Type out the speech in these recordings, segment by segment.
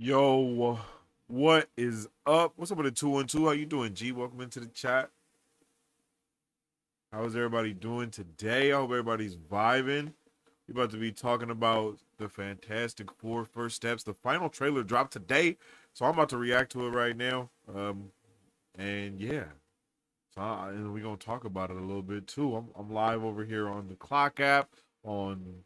Yo, what is up? What's up with the 212? How you doing, G? Welcome into the chat. How is everybody doing today? I hope everybody's vibing. We're about to be talking about the Fantastic Four first steps. The final trailer dropped today, so I'm about to react to it right now. And yeah, and we're gonna talk about it a little bit too. I'm live over here on the Clock app, on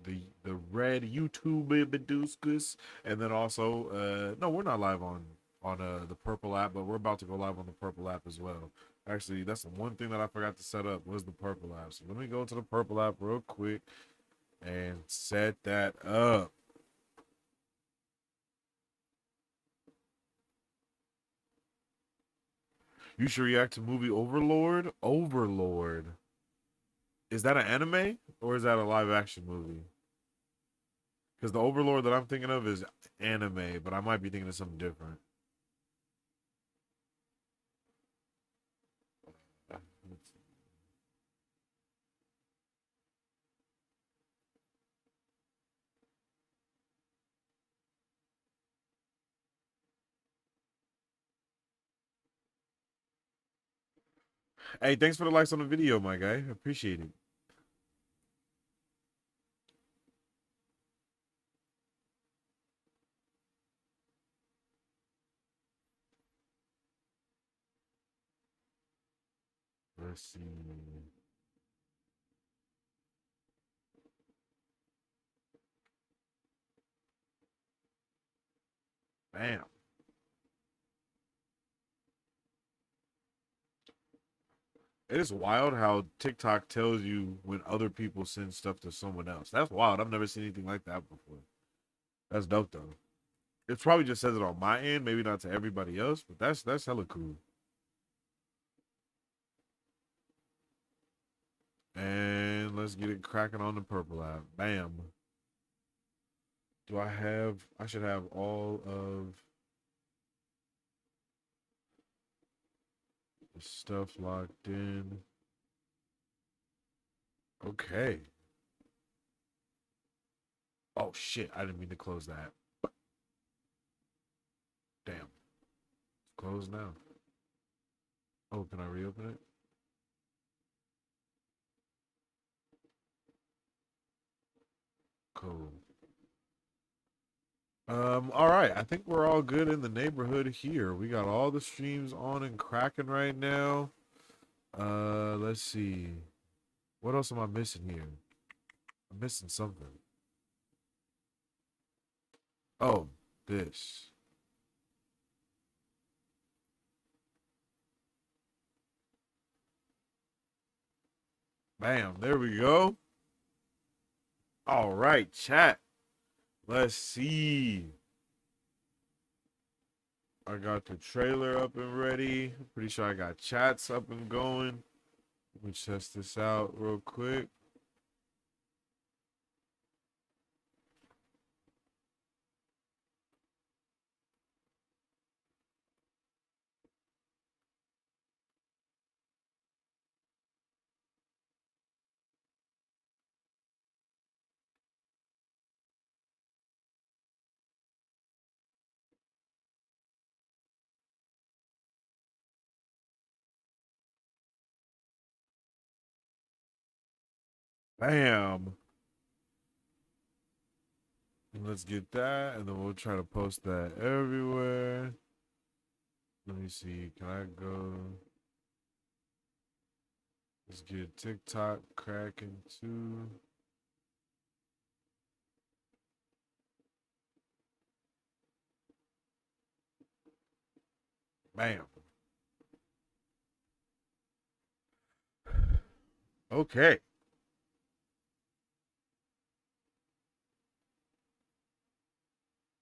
the red YouTube Baduskus, and then also no, we're not live on the purple app, but we're about to go live on the purple app as well. Actually, that's the one thing that I forgot to set up was the purple app. So let me go to the purple app real quick and set that up. You should react to movie Overlord. Overlord. Is that an anime or is that a live action movie? Because the Overlord that I'm thinking of is anime, but I might be thinking of something different. Hey, thanks for the likes on the video, my guy. Appreciate it. Let's see. Bam. It is wild how TikTok tells you when other people send stuff to someone else. That's wild. I've never seen anything like that before. That's dope though. It probably just says it on my end, maybe not to everybody else, but that's hella cool. And let's get it cracking on the purple app. Bam. Do I have? I should have all of the stuff locked in. Okay. Oh shit! I didn't mean to close that. Damn. It's closed now. Oh, can I reopen it? Cool. All right. I think we're all good in the neighborhood here. We got all the streams on and cracking right now. Let's see. What else am I missing here? I'm missing something. Oh, this. Bam. There we go. All right, chat. Let's see. I got the trailer up and ready. Pretty sure I got chats up and going. Let me test this out real quick. Bam. Let's get that, and then we'll try to post that everywhere. Let me see. Can I go? Let's get TikTok cracking too. Bam. Okay.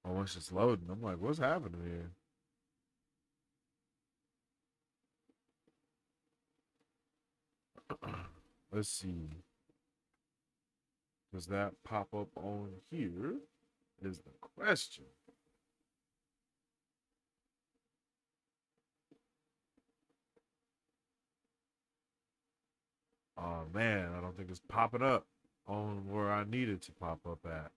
Oh, once it's loading, I'm like, what's happening here? Let's see. Does that pop up on here? Is the question. Oh man, I don't think it's popping up on where I need it to pop up at.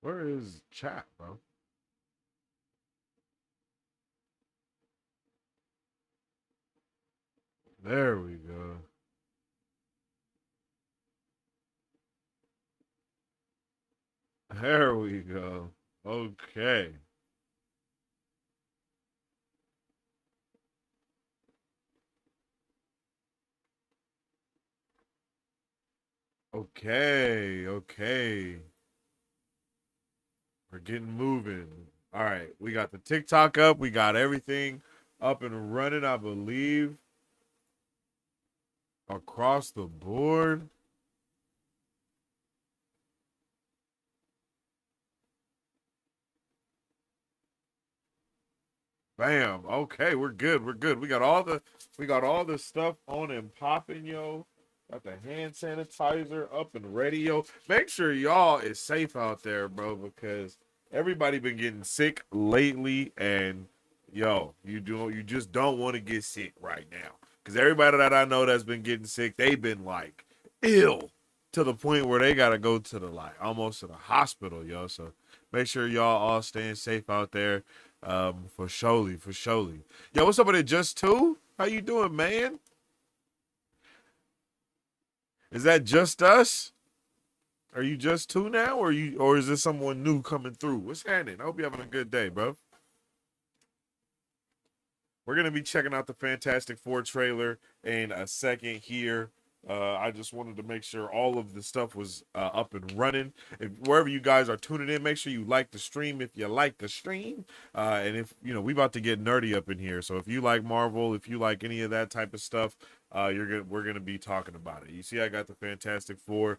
Where is chat, bro? There we go. There we go. Okay. Okay. Okay. We're getting moving. All right. We got the TikTok up. We got everything up and running, I believe, across the board. Bam. Okay, we're good. We're good. We got all the stuff on and popping, yo. Got the hand sanitizer up and ready, yo. Make sure y'all is safe out there, bro, because everybody been getting sick lately, and yo, you just don't want to get sick right now. Because everybody that I know that's been getting sick, they've been like ill to the point where they gotta go to the like almost to the hospital, yo. So make sure y'all all staying safe out there. For surely, for surely. Yo, what's up with it? Just two? How you doing, man? Is that just us? Are you just two now, or is this someone new coming through? What's happening? I hope you're having a good day, bro. We're gonna be checking out the Fantastic Four trailer in a second here. I just wanted to make sure all of the stuff was up and running. If wherever you guys are tuning in, make sure you like the stream if you like the stream. And if you know, we about to get nerdy up in here. So if you like Marvel, if you like any of that type of stuff, we're gonna be talking about it. You see, I got the Fantastic Four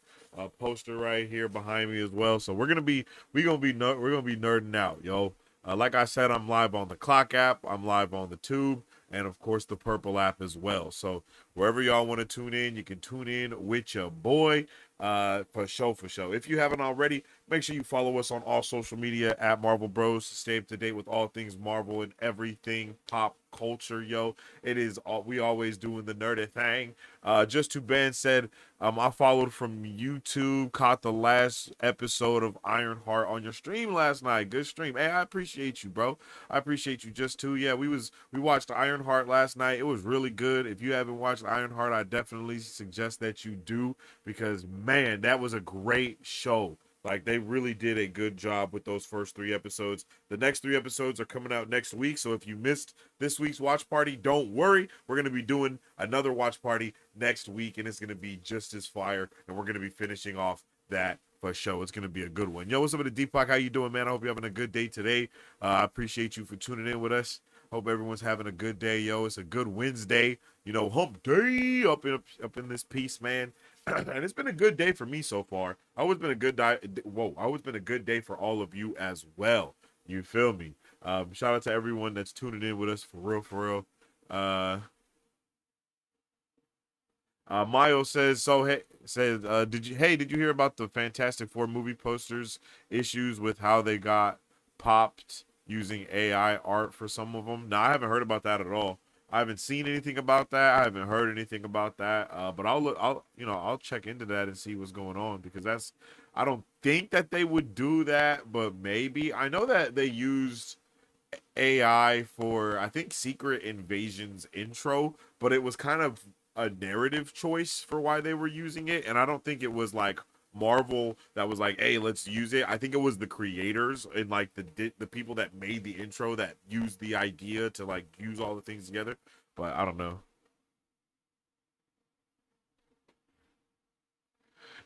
poster right here behind me as well. So we're gonna be nerding out, yo. Like I said, I'm live on the Clock app, I'm live on the Tube, and of course the Purple app as well. So wherever y'all want to tune in, you can tune in with your boy. For show for show. If you haven't already, make sure you follow us on all social media at Marvel Bros to stay up to date with all things Marvel and everything pop culture, yo. It is all we always doing the nerdy thing. Just to Ben said, I followed from YouTube, caught the last episode of Ironheart on your stream last night. Good stream. Hey, I appreciate you, bro. I appreciate you just too. Yeah, we watched Ironheart last night. It was really good. If you haven't watched Ironheart, I definitely suggest that you do because man, that was a great show. Like they really did a good job with those first three episodes. The next three episodes are coming out next week. So if you missed this week's watch party, don't worry. We're gonna be doing another watch party next week, and it's gonna be just as fire. And we're gonna be finishing off that for show. It's gonna be a good one. Yo, what's up with the Deepak? How you doing, man? I hope you're having a good day today. I appreciate you for tuning in with us. Hope everyone's having a good day, yo. It's a good Wednesday, you know, hump day up in this piece, man. And it's been a good day for me so far. Always been a good day. Whoa, always been a good day for all of you as well. You feel me? Shout out to everyone that's tuning in with us for real, for real. Uh, Mayo says so. Hey, says did you hear about the Fantastic Four movie posters issues with how they got popped using AI art for some of them? No, I haven't heard about that at all. I haven't seen anything about that. I haven't heard anything about that. But I'll look. I'll check into that and see what's going on because that's. I don't think that they would do that, but maybe I know that they used AI for I think Secret Invasion's intro, but it was kind of a narrative choice for why they were using it, and I don't think it was like Marvel that was like, "Hey, let's use it." I think it was the creators and like the people that made the intro that used the idea to like use all the things together. But I don't know.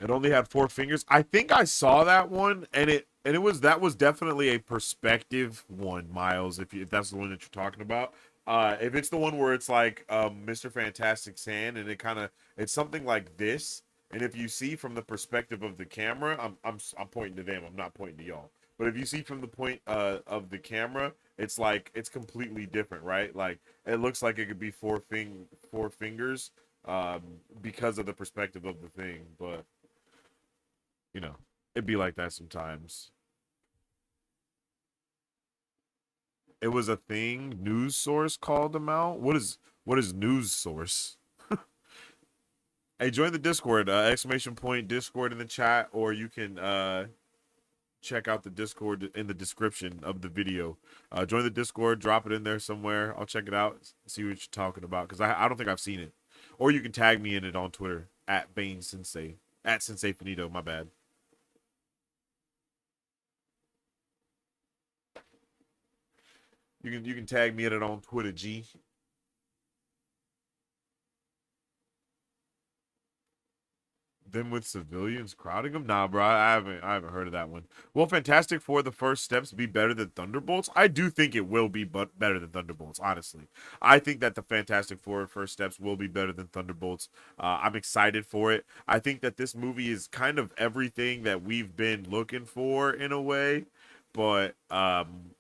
It only had four fingers. I think I saw that one, and it was that was definitely a perspective one, Miles. If that's the one that you're talking about, if it's the one where it's like Mr. Fantastic's hand, and it's something like this, and if you see from the perspective of the camera, I'm pointing to them. I'm not pointing to y'all. But if you see from the point of the camera, it's like it's completely different, right? Like it looks like it could be four fingers, um, because of the perspective of the thing, but you know, it'd be like that sometimes. It was a thing. News source called them out. What is news source? Hey, join the Discord. Exclamation point Discord in the chat, or you can check out the Discord in the description of the video. Join the Discord, drop it in there somewhere. I'll check it out, see what you're talking about, because I don't think I've seen it. Or you can tag me in it on Twitter at Bane Sensei, at Sensei Finito. My bad. You can tag me in it on Twitter, G. Them with civilians crowding them? Nah, bro, I haven't heard of that one. Will Fantastic Four: The First Steps be better than Thunderbolts? I do think it will be, but better than Thunderbolts. Honestly, I think that the Fantastic Four: First Steps will be better than Thunderbolts. I'm excited for it. I think that this movie is kind of everything that we've been looking for in a way, but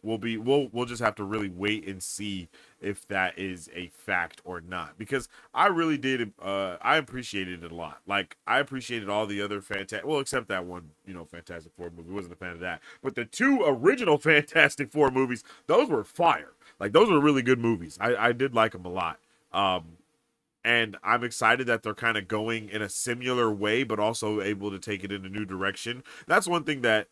we'll just have to really wait and see if that is a fact or not, because I really did I appreciated it a lot. Like, I appreciated all the other fantastic, well, except that one, Fantastic Four movie. Wasn't a fan of that, but the two original Fantastic Four movies, those were fire. Like, those were really good movies. I did like them a lot. And I'm excited that they're kind of going in a similar way, but also able to take it in a new direction. That's one thing that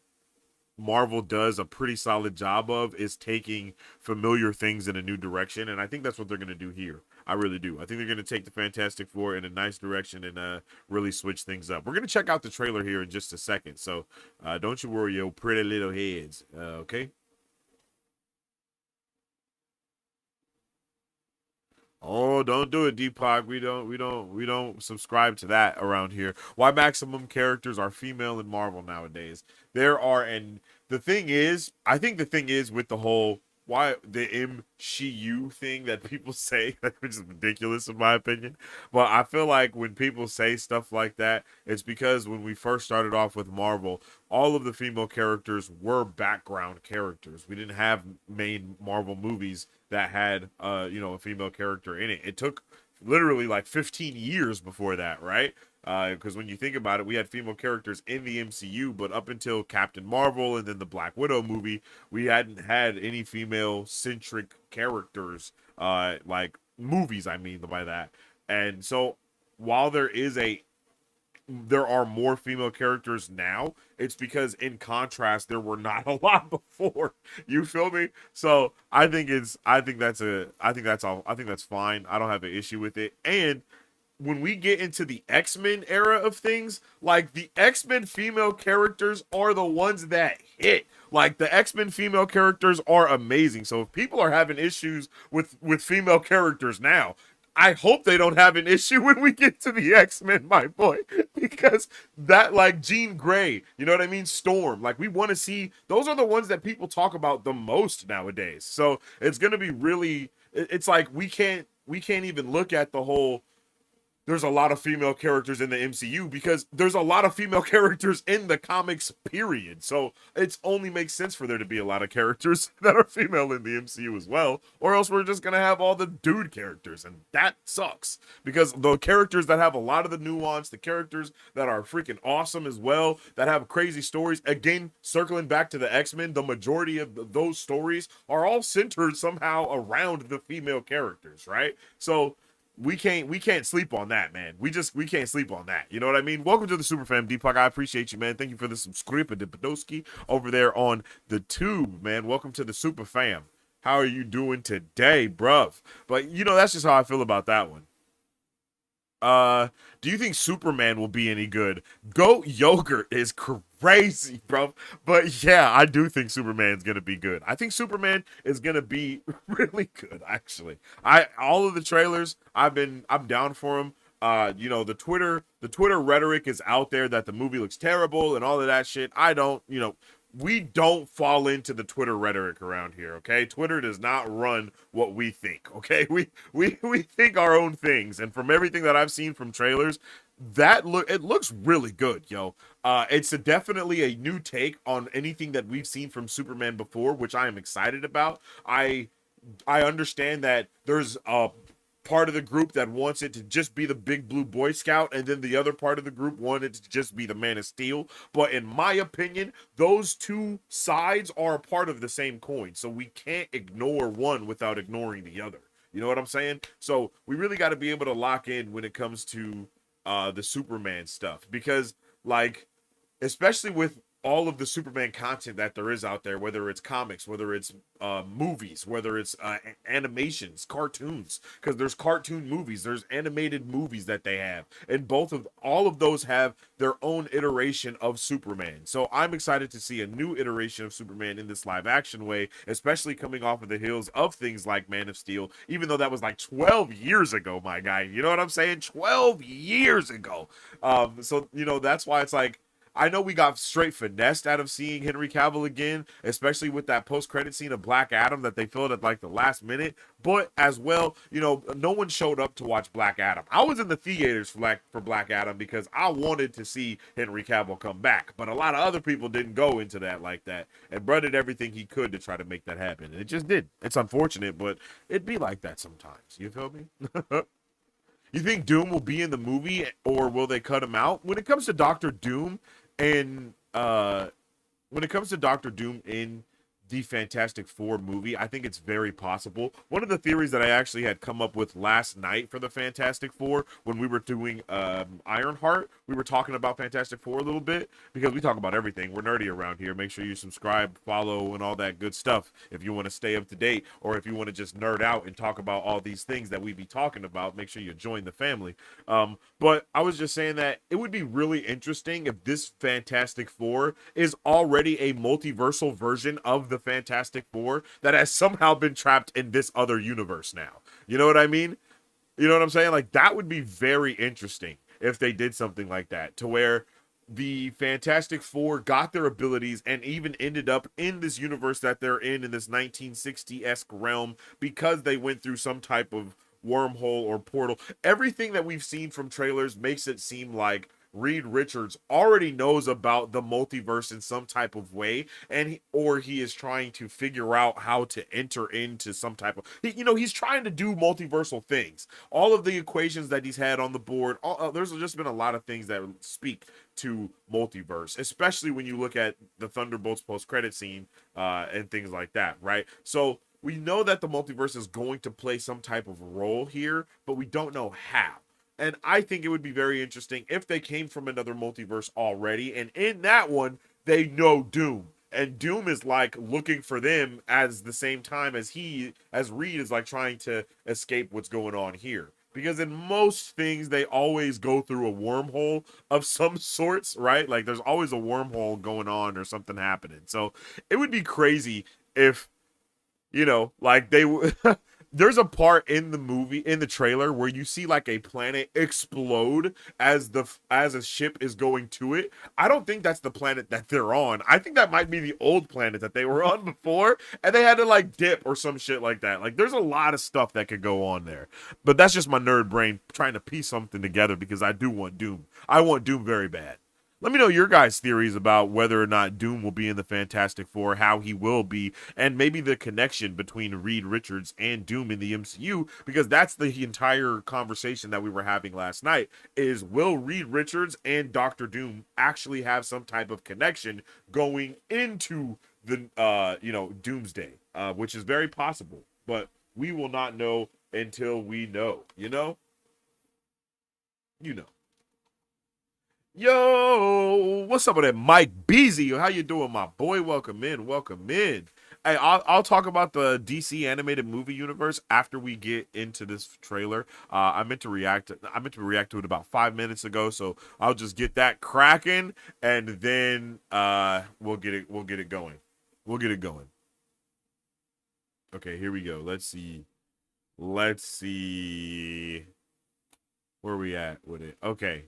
Marvel does a pretty solid job of, is taking familiar things in a new direction, and I think that's what they're going to do here. I really do. I think they're going to take the Fantastic Four in a nice direction and really switch things up. We're going to check out the trailer here in just a second, so don't you worry, yo pretty little heads. Okay. Oh, don't do it, Deepak. We don't subscribe to that around here. Why maximum characters are female in Marvel nowadays? There are, and the thing is, I think the thing is with the whole why the MCU thing that people say, which is ridiculous in my opinion. But I feel like when people say stuff like that, it's because when we first started off with Marvel, all of the female characters were background characters. We didn't have main Marvel movies that had a female character in it. It took literally like 15 years before that, right? Because when you think about it, we had female characters in the MCU, but up until Captain Marvel and then the Black Widow movie, we hadn't had any female centric characters, like movies, I mean by that. And so while there are more female characters now, it's because in contrast there were not a lot before. You feel me? So I think that's fine. I don't have an issue with it. And when we get into the X-Men era of things, like, the X-Men female characters are the ones that hit. Like, the X-Men female characters are amazing. So if people are having issues with female characters now, I hope they don't have an issue when we get to the X-Men, my boy. Because that, like, Jean Grey, you know what I mean? Storm. Like, we want to see, those are the ones that people talk about the most nowadays. So it's gonna be really, it's like we can't even look at the whole, there's a lot of female characters in the MCU, because there's a lot of female characters in the comics, period. So it only makes sense for there to be a lot of characters that are female in the MCU as well, or else we're just gonna have all the dude characters, and that sucks. Because the characters that have a lot of the nuance, the characters that are freaking awesome as well, that have crazy stories, again, circling back to the X-Men, the majority of those stories are all centered somehow around the female characters, right? So we can't sleep on that, man. We can't sleep on that. You know what I mean? Welcome to the Super Fam, Deepak. I appreciate you, man. Thank you for the subscribe to Podolsky over there on the tube, man. Welcome to the Super Fam. How are you doing today, bruv? But that's just how I feel about that one. Do you think Superman will be any good? Goat yogurt is crazy, bro. But yeah, I do think Superman's gonna be good. I think Superman is gonna be really good, actually. All of the trailers, I'm down for them. The Twitter rhetoric is out there that the movie looks terrible and all of that shit. I don't, we don't fall into the Twitter rhetoric around here, okay? Twitter does not run what we think, okay? We think our own things, and from everything that I've seen from trailers, it looks really good, yo. It's definitely a new take on anything that we've seen from Superman before, which I am excited about. I understand that there's a part of the group that wants it to just be the big blue Boy Scout, and then the other part of the group wanted to just be the Man of Steel. But in my opinion, those two sides are a part of the same coin, so we can't ignore one without ignoring the other. You know what I'm saying? So we really got to be able to lock in when it comes to the Superman stuff, because, like, especially with all of the Superman content that there is out there, whether it's comics, whether it's movies, whether it's animations, cartoons, because there's cartoon movies, there's animated movies that they have, and all of those have their own iteration of Superman. So I'm excited to see a new iteration of Superman in this live action way, especially coming off of the heels of things like Man of Steel, even though that was like 12 years ago, my guy. You know what I'm saying? 12 years ago. So that's why it's like, I know we got straight finessed out of seeing Henry Cavill again, especially with that post-credit scene of Black Adam that they filled at like the last minute. But as well, no one showed up to watch Black Adam. I was in the theaters for Black Adam because I wanted to see Henry Cavill come back. But a lot of other people didn't go into that like that. And Brett did everything he could to try to make that happen. And it just did. It's unfortunate, but it'd be like that sometimes. You feel me? You think Doom will be in the movie or will they cut him out? When it comes to Doctor Doom, and when it comes to Doctor Doom in the Fantastic Four movie, I think it's very possible. One of the theories that I actually had come up with last night for the Fantastic Four, when we were doing Ironheart, we were talking about Fantastic Four a little bit, because we talk about everything. We're nerdy around here. Make sure you subscribe, follow, and all that good stuff if you want to stay up to date, or if you want to just nerd out and talk about all these things that we be talking about, make sure you join the family. But I was just saying that it would be really interesting if this Fantastic Four is already a multiversal version of the Fantastic Four that has somehow been trapped in this other universe now. You know what I mean? You know what I'm saying? Like, that would be very interesting if they did something like that, to where the Fantastic Four got their abilities and even ended up in this universe that they're in this 1960-esque realm, because they went through some type of wormhole or portal. Everything that we've seen from trailers makes it seem like Reed Richards already knows about the multiverse in some type of way, and he is trying to figure out how to enter into some type of, he's trying to do multiversal things. All of the equations that he's had on the board, there's just been a lot of things that speak to multiverse, especially when you look at the Thunderbolts post-credit scene and things like that, right? So we know that the multiverse is going to play some type of role here, but we don't know how. And I think it would be very interesting if they came from another multiverse already, and in that one, they know Doom. And Doom is like looking for them as the same time as Reed is like trying to escape what's going on here. Because in most things, they always go through a wormhole of some sorts, right? Like, there's always a wormhole going on or something happening. So it would be crazy if, like they there's a part in the movie, in the trailer, where you see like a planet explode as a ship is going to it. I don't think that's the planet that they're on. I think that might be the old planet that they were on before, and they had to like dip or some shit like that. Like, there's a lot of stuff that could go on there. But that's just my nerd brain trying to piece something together, because I do want Doom. I want Doom very bad. Let me know your guys' theories about whether or not Doom will be in the Fantastic Four, how he will be, and maybe the connection between Reed Richards and Doom in the MCU, because that's the entire conversation that we were having last night, is will Reed Richards and Doctor Doom actually have some type of connection going into the, Doomsday, which is very possible, but we will not know until we know, you know? Yo, what's up with that Mike Beasy? How you doing, my boy? Welcome in, welcome in. Hey, I'll talk about the DC animated movie universe after we get into this trailer. I meant to react to it about 5 minutes ago, so I'll just get that cracking, and then we'll get it going. We'll get it going. Okay, here we go. Let's see. Where are we at with it? Okay.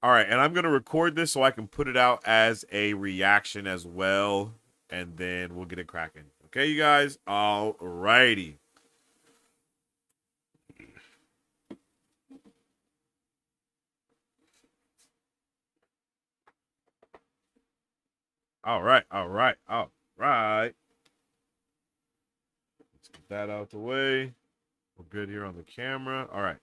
All right, and I'm going to record this so I can put it out as a reaction as well, and then we'll get it cracking. Okay, you guys? All righty. All right. Let's get that out the way. We're good here on the camera. All right.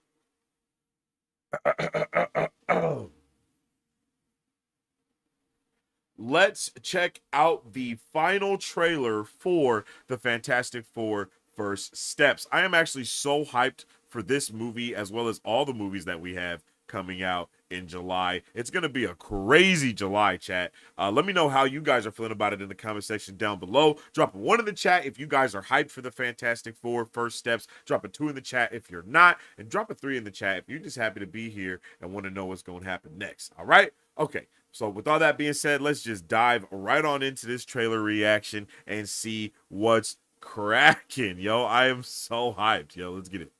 Let's check out the final trailer for the Fantastic Four First Steps. I am actually so hyped for this movie, as well as all the movies that we have coming out in July. It's going to be a crazy July, chat. Let me know how you guys are feeling about it in the comment section down below. Drop a 1 in the chat if you guys are hyped for the Fantastic Four first steps. Drop a 2 in the chat if you're not. And drop a 3 in the chat if you're just happy to be here and want to know what's going to happen next. All right? Okay. So with all that being said, let's just dive right on into this trailer reaction and see what's cracking. Yo, I am so hyped. Yo, let's get it.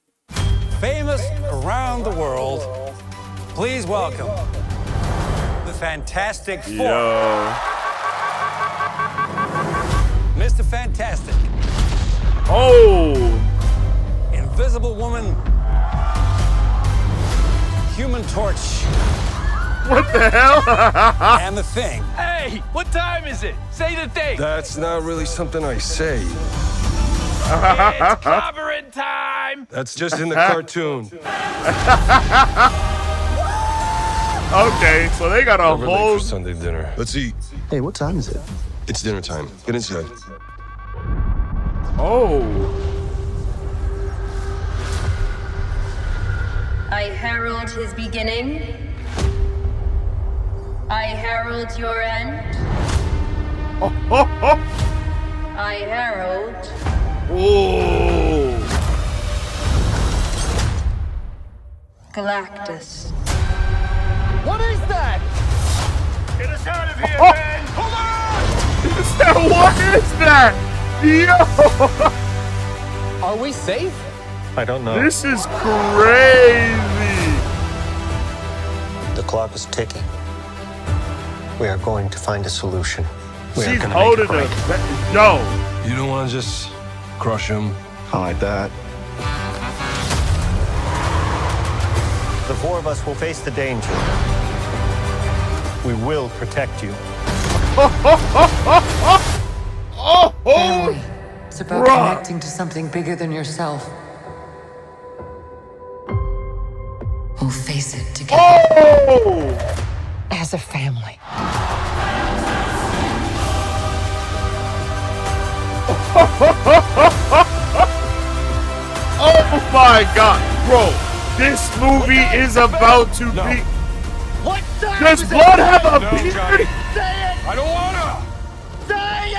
Famous around the world, please welcome the Fantastic Four. Yo. Mr. Fantastic. Oh. Invisible Woman. Human Torch. What the hell? And the Thing. Hey, what time is it? Say the thing. That's not really something I say. It's clobbering time. That's just in the cartoon. Okay, so they got a We're late whole for Sunday dinner. Let's eat. Hey, what time is it? It's dinner time. Get inside. Oh. I herald his beginning. I herald your end. I herald. Oh. Galactus. What is that? Get us out of here, Oh. man. Hold on. What is that? Yo. Are we safe? I don't know. This is crazy. The clock is ticking. We are going to find a solution. We are She's gonna holding make it us. right. Yo. You don't want to just crush him? I like that. The four of us will face the danger. We will protect you. Oh. It's about Bruh. connecting to something bigger than yourself. We'll face it together Oh. as a family. Oh my God, bro! This movie is about to be. What time Does is blood it? have a No, beard? Johnny. Say it. I don't wanna! Say it.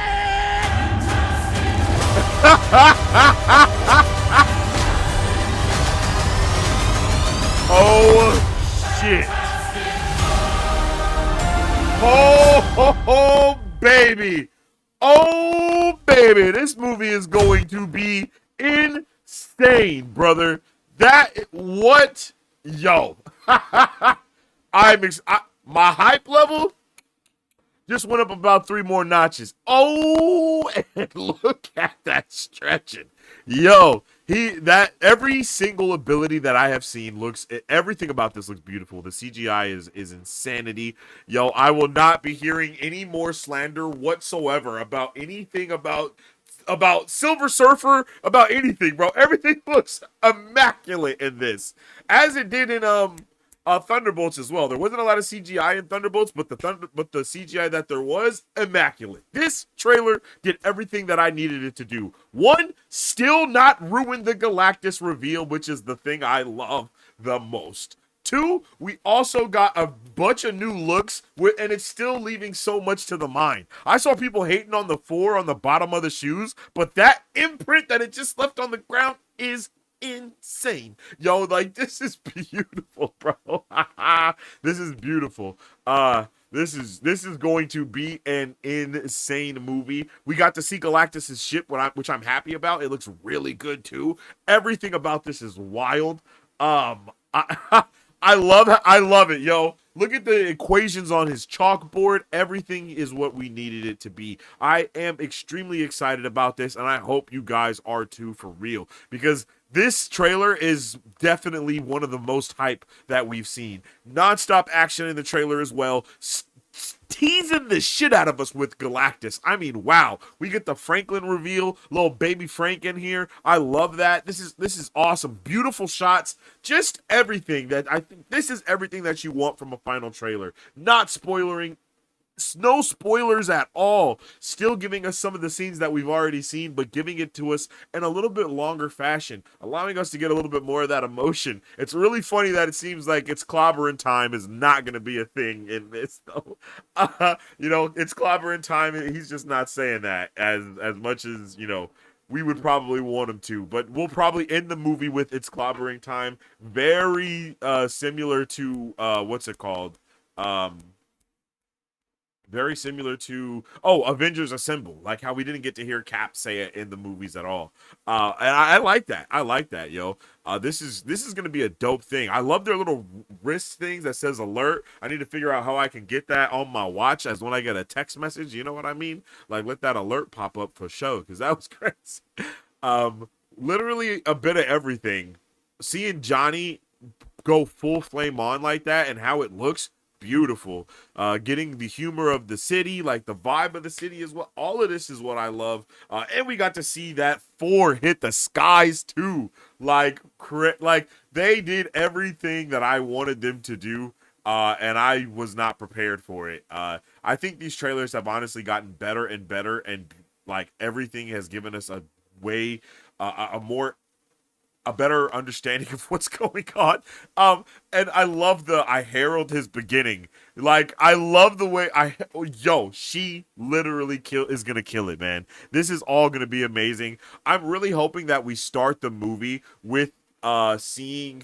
Oh shit! Oh baby! Oh baby! This movie is going to be insane, brother. What? Yo! My hype level just went up about 3 more notches. Oh, and look at that stretching. Yo, every single ability that I have seen everything about this looks beautiful. The CGI is insanity. Yo, I will not be hearing any more slander whatsoever about anything about Silver Surfer, about anything, bro. Everything looks immaculate in this, as it did in Thunderbolts as well. There wasn't a lot of CGI in Thunderbolts, but the CGI that there was, immaculate. This trailer did everything that I needed it to do. One, still not ruin the Galactus reveal, which is the thing I love the most. 2, we also got a bunch of new looks, and it's still leaving so much to the mind. I saw people hating on the 4 on the bottom of the shoes, but that imprint that it just left on the ground is insane. Yo, like, this is beautiful, bro. This is beautiful. This is going to be an insane movie. We got to see Galactus's ship, which I'm happy about. It looks really good too. Everything about this is wild. I love it, yo. Look at the equations on his chalkboard. Everything is what we needed it to be. I am extremely excited about this, and I hope you guys are too, for real, because this trailer is definitely one of the most hype that we've seen. Non-stop action in the trailer as well. Teasing the shit out of us with Galactus. I mean, wow. We get the Franklin reveal, little baby Frank in here. I love that. This is awesome. Beautiful shots. Just everything that I think this is everything that you want from a final trailer. Not spoiling no spoilers at all. Still giving us some of the scenes that we've already seen, but giving it to us in a little bit longer fashion, allowing us to get a little bit more of that emotion. It's really funny that it seems like it's clobbering time is not going to be a thing in this, though. It's clobbering time. He's just not saying that as much as, we would probably want him to, but we'll probably end the movie with it's clobbering time. Very similar to what's it called? Very similar to Avengers Assemble, like how we didn't get to hear Cap say it in the movies at all. And I like that. I like that, yo. This is gonna be a dope thing. I love their little wrist things that says alert. I need to figure out how I can get that on my watch as when I get a text message. You know what I mean? Like let that alert pop up for show, because that was crazy. Literally a bit of everything. Seeing Johnny go full flame on like that and how it looks. Beautiful. Getting the humor of the city, like the vibe of the city is what all of this is what I love. And we got to see that 4 hit the skies too. Like they did everything that I wanted them to do. And I was not prepared for it. I think these trailers have honestly gotten better and better, and like everything has given us a way, a better understanding of what's going on. And I love I herald his beginning. Like, I love the way she literally is gonna kill it, man. This is all gonna be amazing. I'm really hoping that we start the movie with seeing,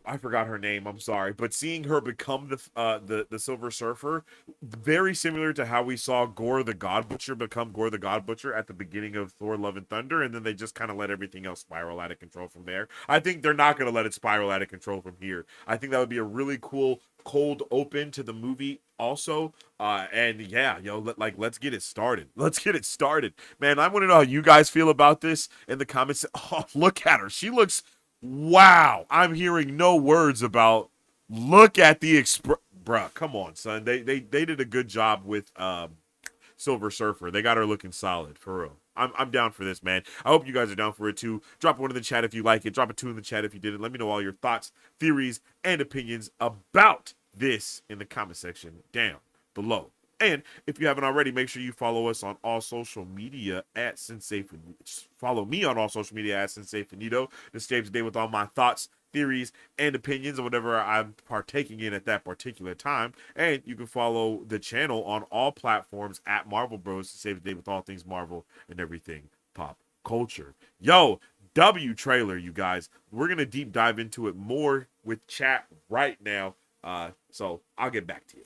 I forgot her name, I'm sorry, but seeing her become the Silver Surfer, very similar to how we saw Gore the God Butcher become Gore the God Butcher at the beginning of Thor Love and Thunder, and then they just kind of let everything else spiral out of control from there. I think they're not going to let it spiral out of control from here. I think that would be a really cool cold open to the movie also. And yeah, let's get it started. Let's get it started. Man, I want to know how you guys feel about this in the comments. Oh, look at her. She looks... Wow, I'm hearing no words about. Look at the bruh. Come on, son. They did a good job with Silver Surfer. They got her looking solid for real. I'm down for this, man. I hope you guys are down for it too. Drop 1 in the chat if you like it. Drop a 2 in the chat if you didn't. Let me know all your thoughts, theories, and opinions about this in the comment section down below. And if you haven't already, make sure you follow us on all social media at Sensei. Follow me on all social media at Sensei Finito to stay up to date with all my thoughts, theories, and opinions of whatever I'm partaking in at that particular time. And you can follow the channel on all platforms at Marvel Bros to stay up to date with all things Marvel and everything pop culture. Yo, W trailer, you guys. We're going to deep dive into it more with chat right now. So I'll get back to you.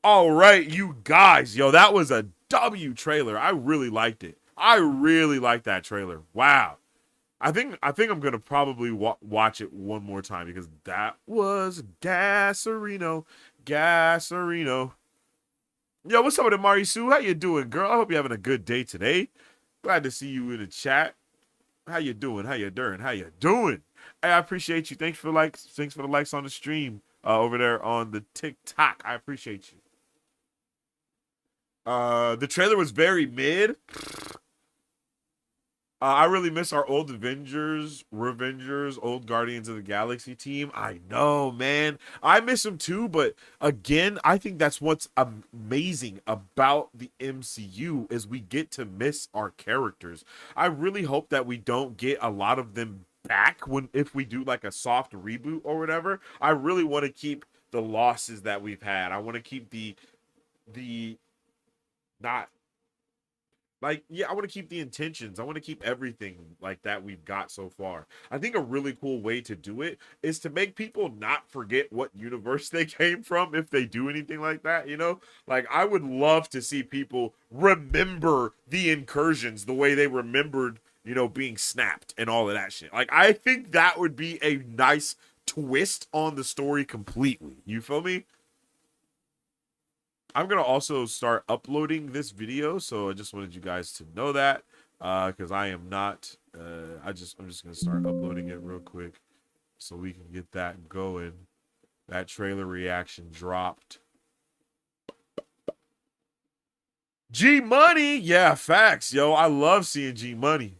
All right, you guys. Yo, that was a W trailer. I really liked it. I really liked that trailer. Wow. I think I'm going to probably watch it one more time because that was Gasserino. Gasserino. Yo, what's up with it, Marisu? How you doing, girl? I hope you're having a good day today. Glad to see you in the chat. How you doing? How you doing? How you doing? Hey, I appreciate you. Thanks for the likes on the stream over there on the TikTok. I appreciate you. The trailer was very mid. I really miss our old Revengers, old Guardians of the Galaxy team. I know, man. I miss them too, but again, I think that's what's amazing about the MCU is we get to miss our characters. I really hope that we don't get a lot of them back if we do like a soft reboot or whatever. I really want to keep the losses that we've had. I want to keep I want to keep the intentions. I want to keep everything like that we've got so far. I think a really cool way to do it is to make people not forget what universe they came from if they do anything like that, you know? Like, I would love to see people remember the incursions the way they remembered, being snapped and all of that shit. Like, I think that would be a nice twist on the story completely. You feel me? I'm going to also start uploading this video, so I just wanted you guys to know that, because I am not, I'm just going to start uploading it real quick so we can get that going. That trailer reaction dropped. G Money, yeah, facts, yo, I love seeing G Money.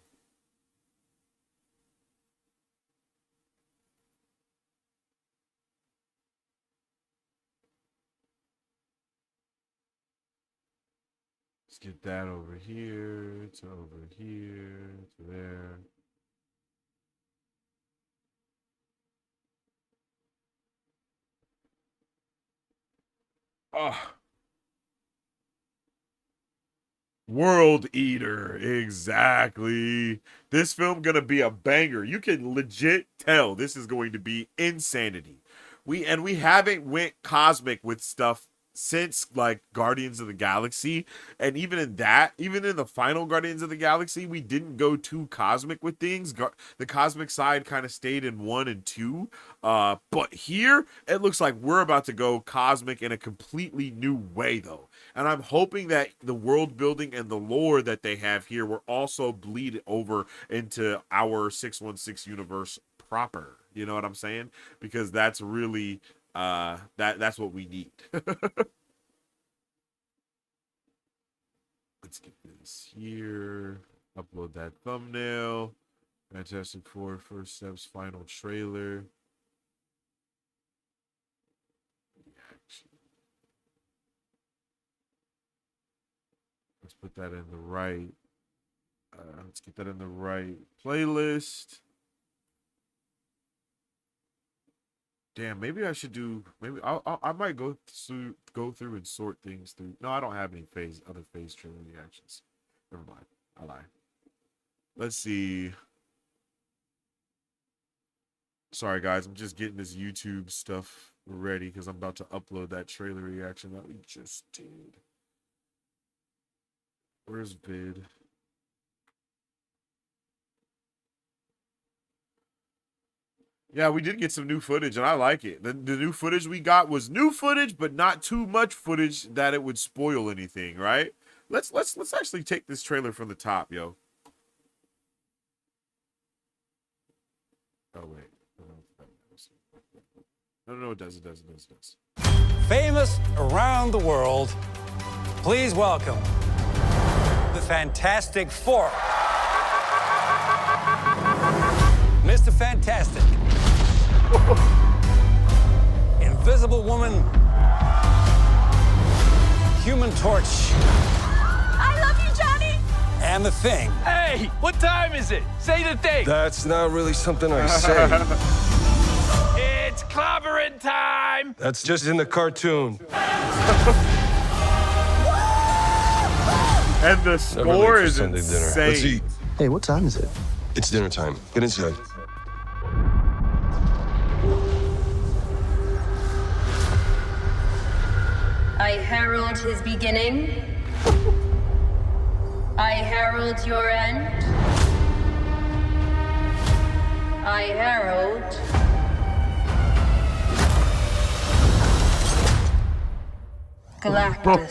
Let's get that over here to over here to there. Ah. World Eater, exactly. This film gonna be a banger. You can legit tell this is going to be insanity. We haven't went cosmic with stuff since like Guardians of the Galaxy, and even in the final Guardians of the Galaxy, we didn't go too cosmic with things. The cosmic side kind of stayed in 1 and 2, but here it looks like we're about to go cosmic in a completely new way, though. And I'm hoping that the world building and the lore that they have here will also bleed over into our 616 universe proper. You know what I'm saying? Because that's really that's what we need. Let's get this here. Upload that thumbnail. Fantastic Four First Steps final trailer. Reaction. Let's put that in the right. Let's get that in the right playlist. Damn, maybe I should do. Maybe I might go through and sort things through. No, I don't have any other phase trailer reactions. Never mind, I lie. Let's see. Sorry guys, I'm just getting this YouTube stuff ready because I'm about to upload that trailer reaction that we just did. Where's vid? Yeah, we did get some new footage, and I like it. The new footage we got was new footage, but not too much footage that it would spoil anything, right? Let's actually take this trailer from the top, yo. Oh wait, no, it does. Famous around the world, please welcome the Fantastic Four. Mr. Fantastic. Invisible Woman. Human Torch. I love you, Johnny! And The Thing. Hey, what time is it? Say the thing. That's not really something I say. It's clobbering time. That's just in the cartoon. And the Never score late for is Sunday dinner. insane. Let's eat. Hey, what time is it? It's dinner time. Get inside. I herald his beginning. I herald your end. I herald Galactus.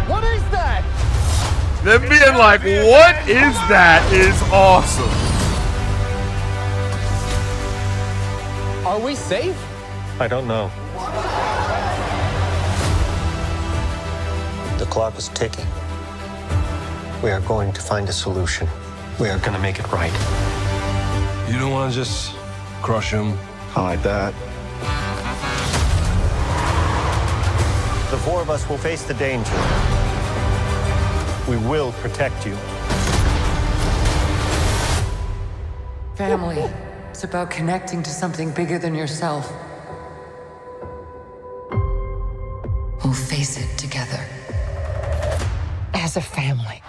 What is that? Them being like, what is that is awesome. Are we safe? I don't know. The clock is ticking. We are going to find a solution. We are going to make it right. You don't want to just crush him? I like that. The four of us will face the danger. We will protect you. Family. It's about connecting to something bigger than yourself. We'll face it together. As a family.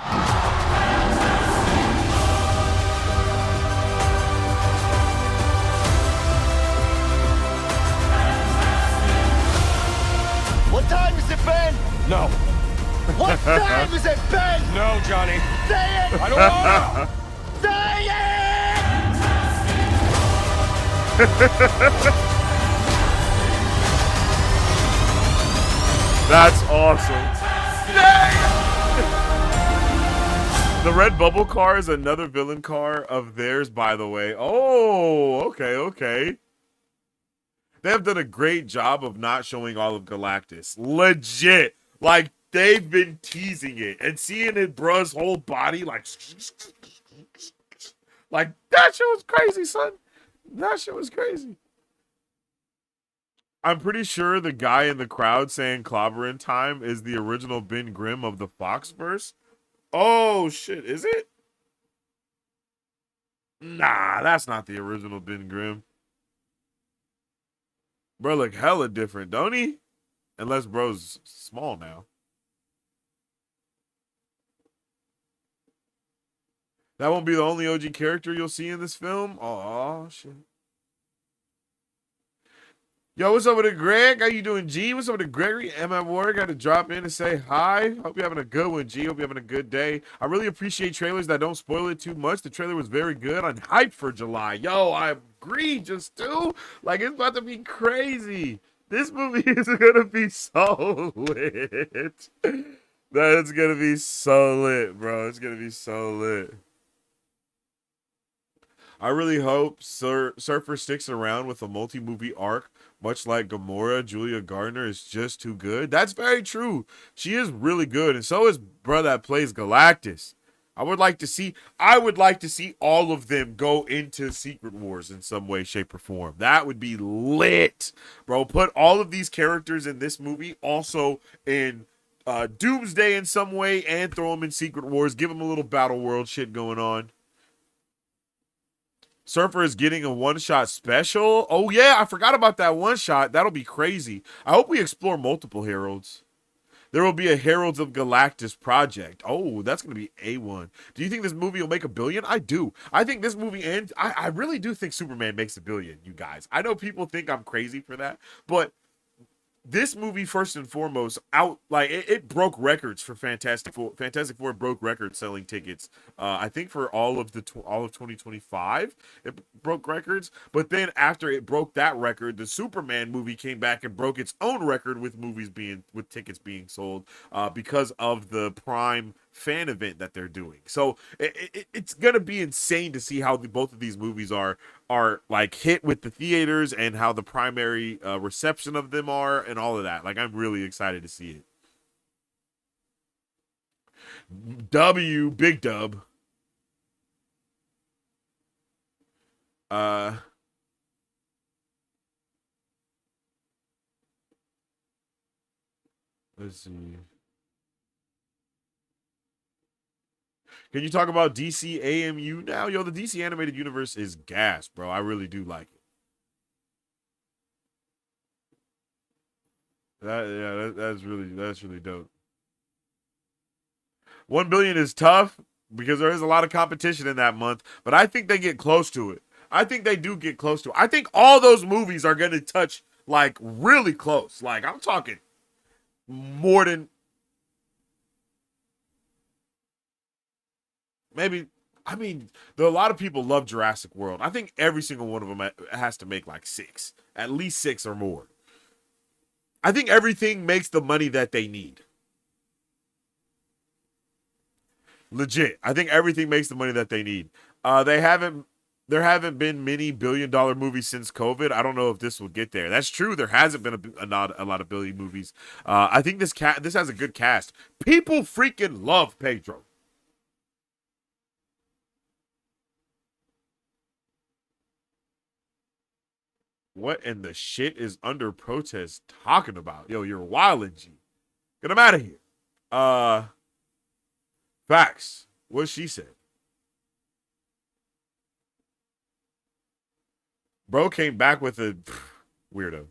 What time is it, Ben? No. What time is it, Ben? No, Johnny. Say it! I don't want Say it! That's awesome. The red bubble car is another villain car of theirs, by the way. Oh, okay. They have done a great job of not showing all of Galactus. Legit. Like, they've been teasing it. And seeing it, bruh's whole body, like that shit was crazy, son. That shit was crazy. I'm pretty sure the guy in the crowd saying clobbering time is the original Ben Grimm of the Foxverse. Oh shit, is it? Nah, that's not the original Ben Grimm. Bro look hella different, don't he? Unless bro's small now. That won't be the only OG character you'll see in this film. Oh shit. Yo, what's up with it, Greg? How you doing, G? What's up with it, Gregory? Am I Warrior got to drop in and say hi. Hope you're having a good one, G. Hope you're having a good day. I really appreciate trailers that don't spoil it too much. The trailer was very good. I'm hyped for July. Yo, I agree, just too. Like, it's about to be crazy. This movie is going to be so lit. That's going to be so lit, bro. It's going to be so lit. I really hope Surfer sticks around with a multi-movie arc, much like Gamora. Julia Gardner is just too good. That's very true. She is really good, and so is bro that plays Galactus. I would like to see all of them go into Secret Wars in some way, shape, or form. That would be lit, bro. Put all of these characters in this movie, also in Doomsday in some way, and throw them in Secret Wars. Give them a little Battle World shit going on. Surfer is getting a one-shot special. Oh, yeah, I forgot about that one-shot. That'll be crazy. I hope we explore multiple Heralds. There will be a Heralds of Galactus project. Oh, that's going to be A1. Do you think this movie will make $1 billion? I do. I think this movie, and I really do think Superman makes $1 billion, you guys. I know people think I'm crazy for that, but this movie, first and foremost, it broke records for Fantastic Four. Fantastic Four broke records selling tickets. I think for all of 2025, it broke records. But then after it broke that record, the Superman movie came back and broke its own record with tickets being sold because of the Prime fan event that they're doing. So it's gonna be insane to see how both of these movies are like hit with the theaters and how the primary reception of them are and all of that. Like, I'm really excited to see it. Big dub. Let's see. Can you talk about DC AMU now? Yo, the DC animated universe is gas, bro. I really do like it. That's really dope. 1 billion is tough because there is a lot of competition in that month, but I think they get close to it. I think they do get close to it. I think all those movies are going to touch, like, really close. Like, I'm talking more than maybe. I mean, a lot of people love Jurassic World. I think every single one of them has to make like 6, at least 6 or more. I think everything makes the money that they need. Legit. I think everything makes the money that they need. There haven't been many billion-dollar movies since COVID. I don't know if this will get there. That's true. There hasn't been a lot of billion movies. I think this has a good cast. People freaking love Pedro. What in the shit is Under Protest talking about? Yo, you're wildin', G. Get him out of here. Facts. What she said. Bro came back with a weirdo.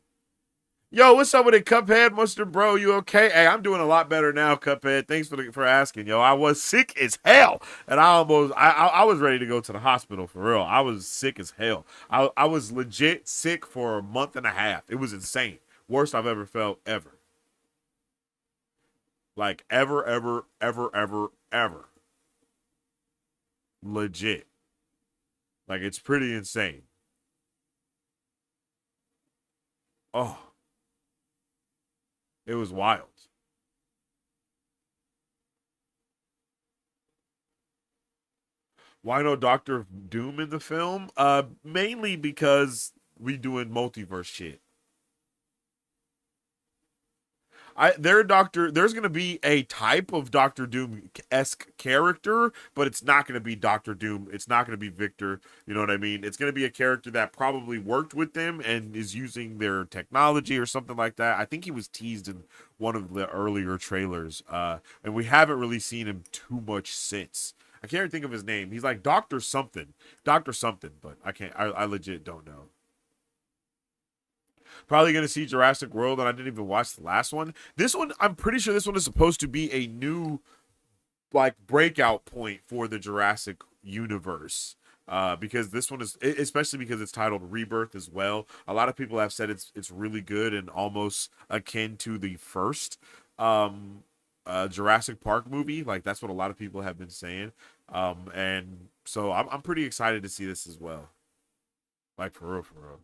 Yo, what's up with it, Cuphead? Mustard Bro, you okay? Hey, I'm doing a lot better now, Cuphead. Thanks for asking, yo. I was sick as hell, and I was ready to go to the hospital for real. I was sick as hell. I was legit sick for a month and a half. It was insane. Worst I've ever felt ever. Like ever. Legit. Like, it's pretty insane. Oh. It was wild. Why no Doctor Doom in the film? Mainly because we doing multiverse shit. There's gonna be a type of Doctor Doom-esque character, but it's not gonna be Doctor Doom. It's not gonna be Victor. You know what I mean? It's gonna be a character that probably worked with them and is using their technology or something like that. I think he was teased in one of the earlier trailers, and we haven't really seen him too much since. I can't even think of his name. He's like Doctor something, but I can't. I legit don't know. Probably going to see Jurassic World, and I didn't even watch the last one. This one, I'm pretty sure this one is supposed to be a new, like, breakout point for the Jurassic universe. Because this one is, especially because it's titled Rebirth as well. A lot of people have said it's really good and almost akin to the first Jurassic Park movie. Like, that's what a lot of people have been saying. And so I'm pretty excited to see this as well. Like, for real, for real.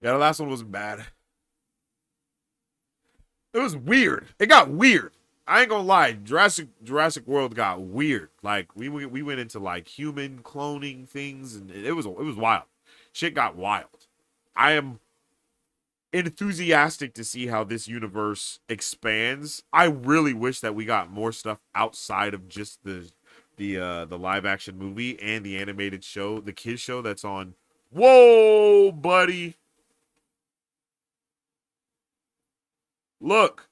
Yeah, the last one wasn't bad. It was weird. It got weird. I ain't gonna lie. Jurassic World got weird. Like we went into like human cloning things, and it was wild. Shit got wild. I am enthusiastic to see how this universe expands. I really wish that we got more stuff outside of just the live action movie and the animated show, the kids show that's on. Whoa, buddy. Look,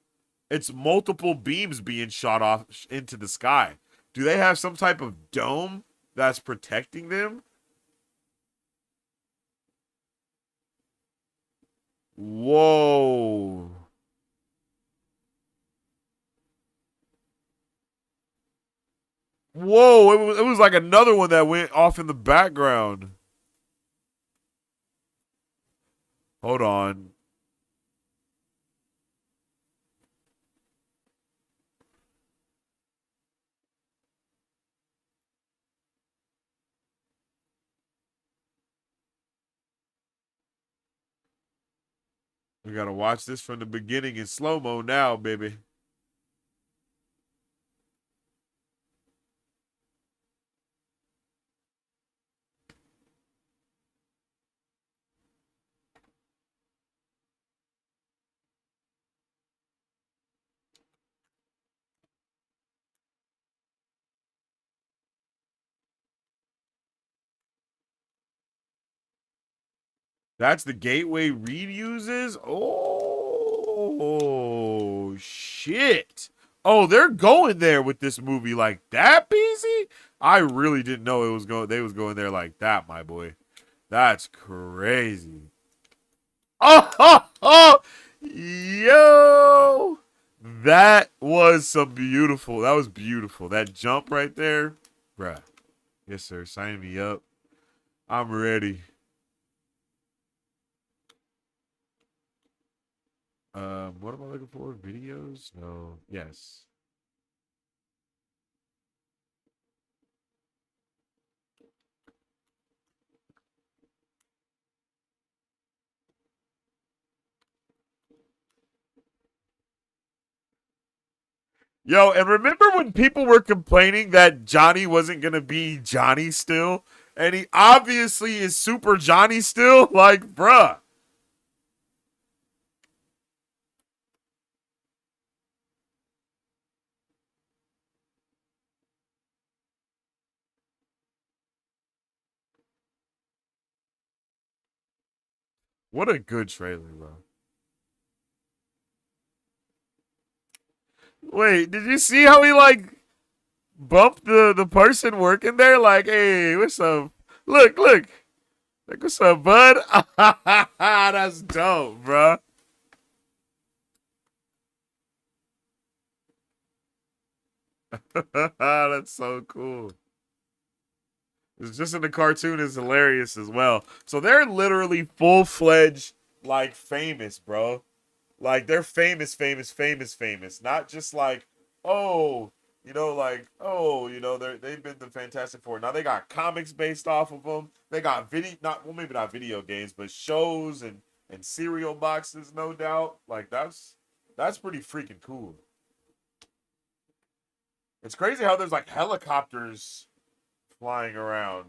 it's multiple beams being shot off into the sky. Do they have some type of dome that's protecting them? Whoa. Whoa, it was like another one that went off in the background. Hold on. We gotta watch this from the beginning in slow-mo now, baby. That's the gateway Reed uses? Oh, shit. Oh, they're going there with this movie like that, BZ? I really didn't know they was going there like that, my boy. That's crazy. Oh, yo. That was beautiful. That was beautiful. That jump right there. Bruh. Yes, sir. Sign me up. I'm ready. What am I looking for? Videos? No. Yes. Yo, and remember when people were complaining that Johnny wasn't going to be Johnny still? And he obviously is Super Johnny still? Like, bruh. What a good trailer, bro. Wait, did you see how he, like, bumped the person working there? Like, hey, what's up? Look. Like, what's up, bud? That's dope, bro. That's so cool. It's just in the cartoon is hilarious as well. So they're literally full-fledged, like, famous, bro. Like, they're famous. Not just like, oh, you know, like, oh, you know, they've been the Fantastic Four. Now they got comics based off of them. They got maybe not video games, but shows and cereal boxes, no doubt. Like, that's pretty freaking cool. It's crazy how there's like helicopters flying around.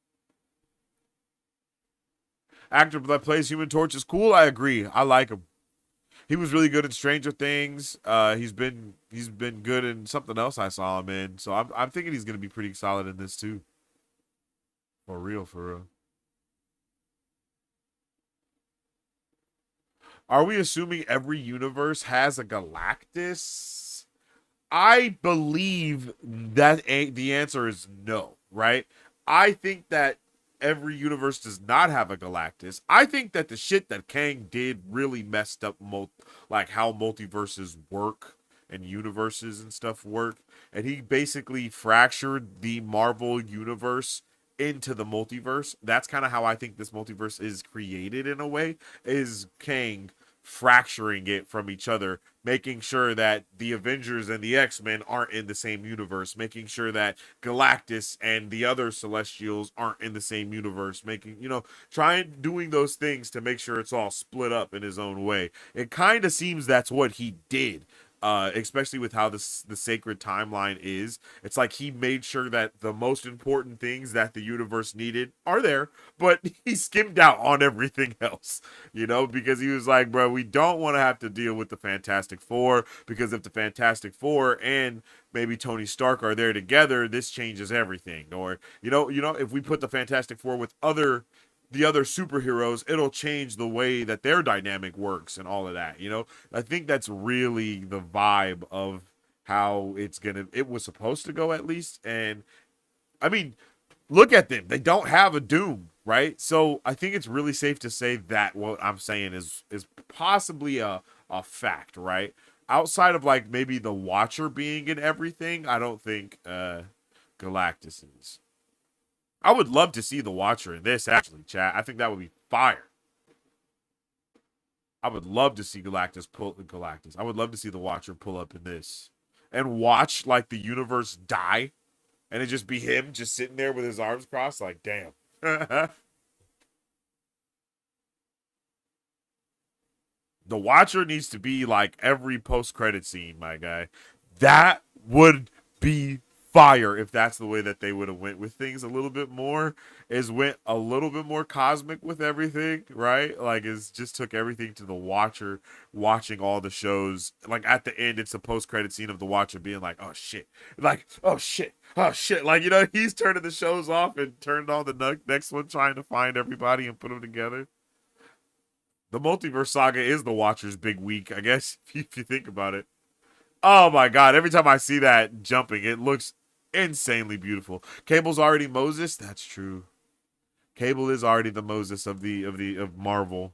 actor that plays Human Torch is cool. I agree. I like him. He was really good in Stranger Things. He's been good in something else I saw him in. So I'm thinking he's gonna be pretty solid in this too. For real, for real. Are we assuming every universe has a Galactus? I believe that the answer is no, right? I think that every universe does not have a Galactus. I think that the shit that Kang did really messed up like how multiverses work and universes and stuff work. And he basically fractured the Marvel universe into the multiverse. That's kind of how I think this multiverse is created in a way, is Kang fracturing it from each other, making sure that the Avengers and the X-Men aren't in the same universe, making sure that Galactus and the other Celestials aren't in the same universe, doing those things to make sure it's all split up in his own way. It kind of seems that's what he did. Especially with how the sacred timeline is. It's like he made sure that the most important things that the universe needed are there, but he skimmed out on everything else, because he was like, bro, we don't want to have to deal with the Fantastic Four, because if the Fantastic Four and maybe Tony Stark are there together, this changes everything. Or, if we put the Fantastic Four with the other superheroes, it'll change the way that their dynamic works and all of that. I think that's really the vibe of how it was supposed to go, at least. And I mean, look at them. They don't have a Doom, right? So I think it's really safe to say that what I'm saying is possibly a fact, right? Outside of like maybe the Watcher being in everything, I don't think Galactus is. I would love to see the Watcher in this, actually, chat. I think that would be fire. I would love to see Galactus. I would love to see the Watcher pull up in this. And watch, like, the universe die. And it just be him just sitting there with his arms crossed. Like, damn. The Watcher needs to be, like, every post-credit scene, my guy. That would be fire if that's the way that they would have went with things a little bit more, went a little bit more cosmic with everything, right? Like, just took everything to the Watcher watching all the shows. Like, at the end, it's a post-credit scene of the Watcher being like, oh shit, like, oh shit, oh shit. Like, he's turning the shows off and turned on the next one, trying to find everybody and put them together. The Multiverse Saga is the Watcher's big week, I guess, if you think about it. Oh my god, every time I see that jumping, it looks insanely beautiful. Cable's already Moses. That's true. Cable is already the Moses of Marvel.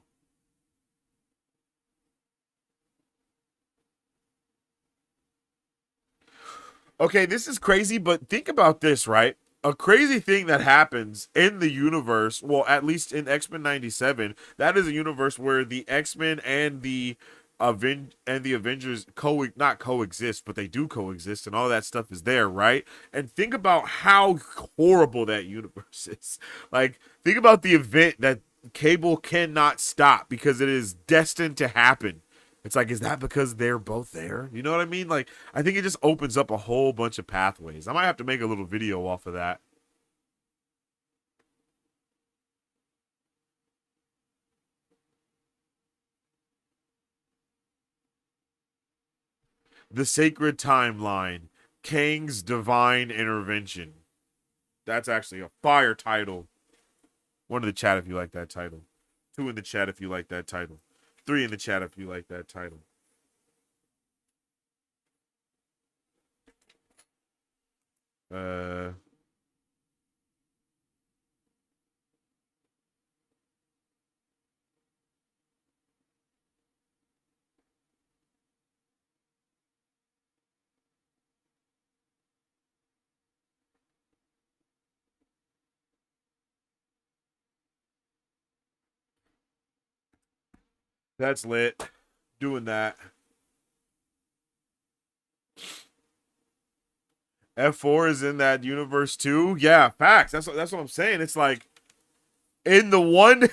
Okay, this is crazy, but think about this, right? A crazy thing that happens in the universe, well, at least in X-Men 97, that is a universe where the X-Men and the Avengers not coexist, but they do coexist, and all that stuff is there, right? And think about how horrible that universe is. Like, think about the event that Cable cannot stop because it is destined to happen. It's like, is that because they're both there? You know what I mean? Like, I think it just opens up a whole bunch of pathways. I might have to make a little video off of that. The Sacred Timeline, Kang's Divine Intervention. That's actually a fire title. 1 in the chat if you like that title. 2 in the chat if you like that title. 3 in the chat if you like that title. That's lit. Doing that. F4 is in that universe too. Yeah, facts. That's what I'm saying. It's like in the one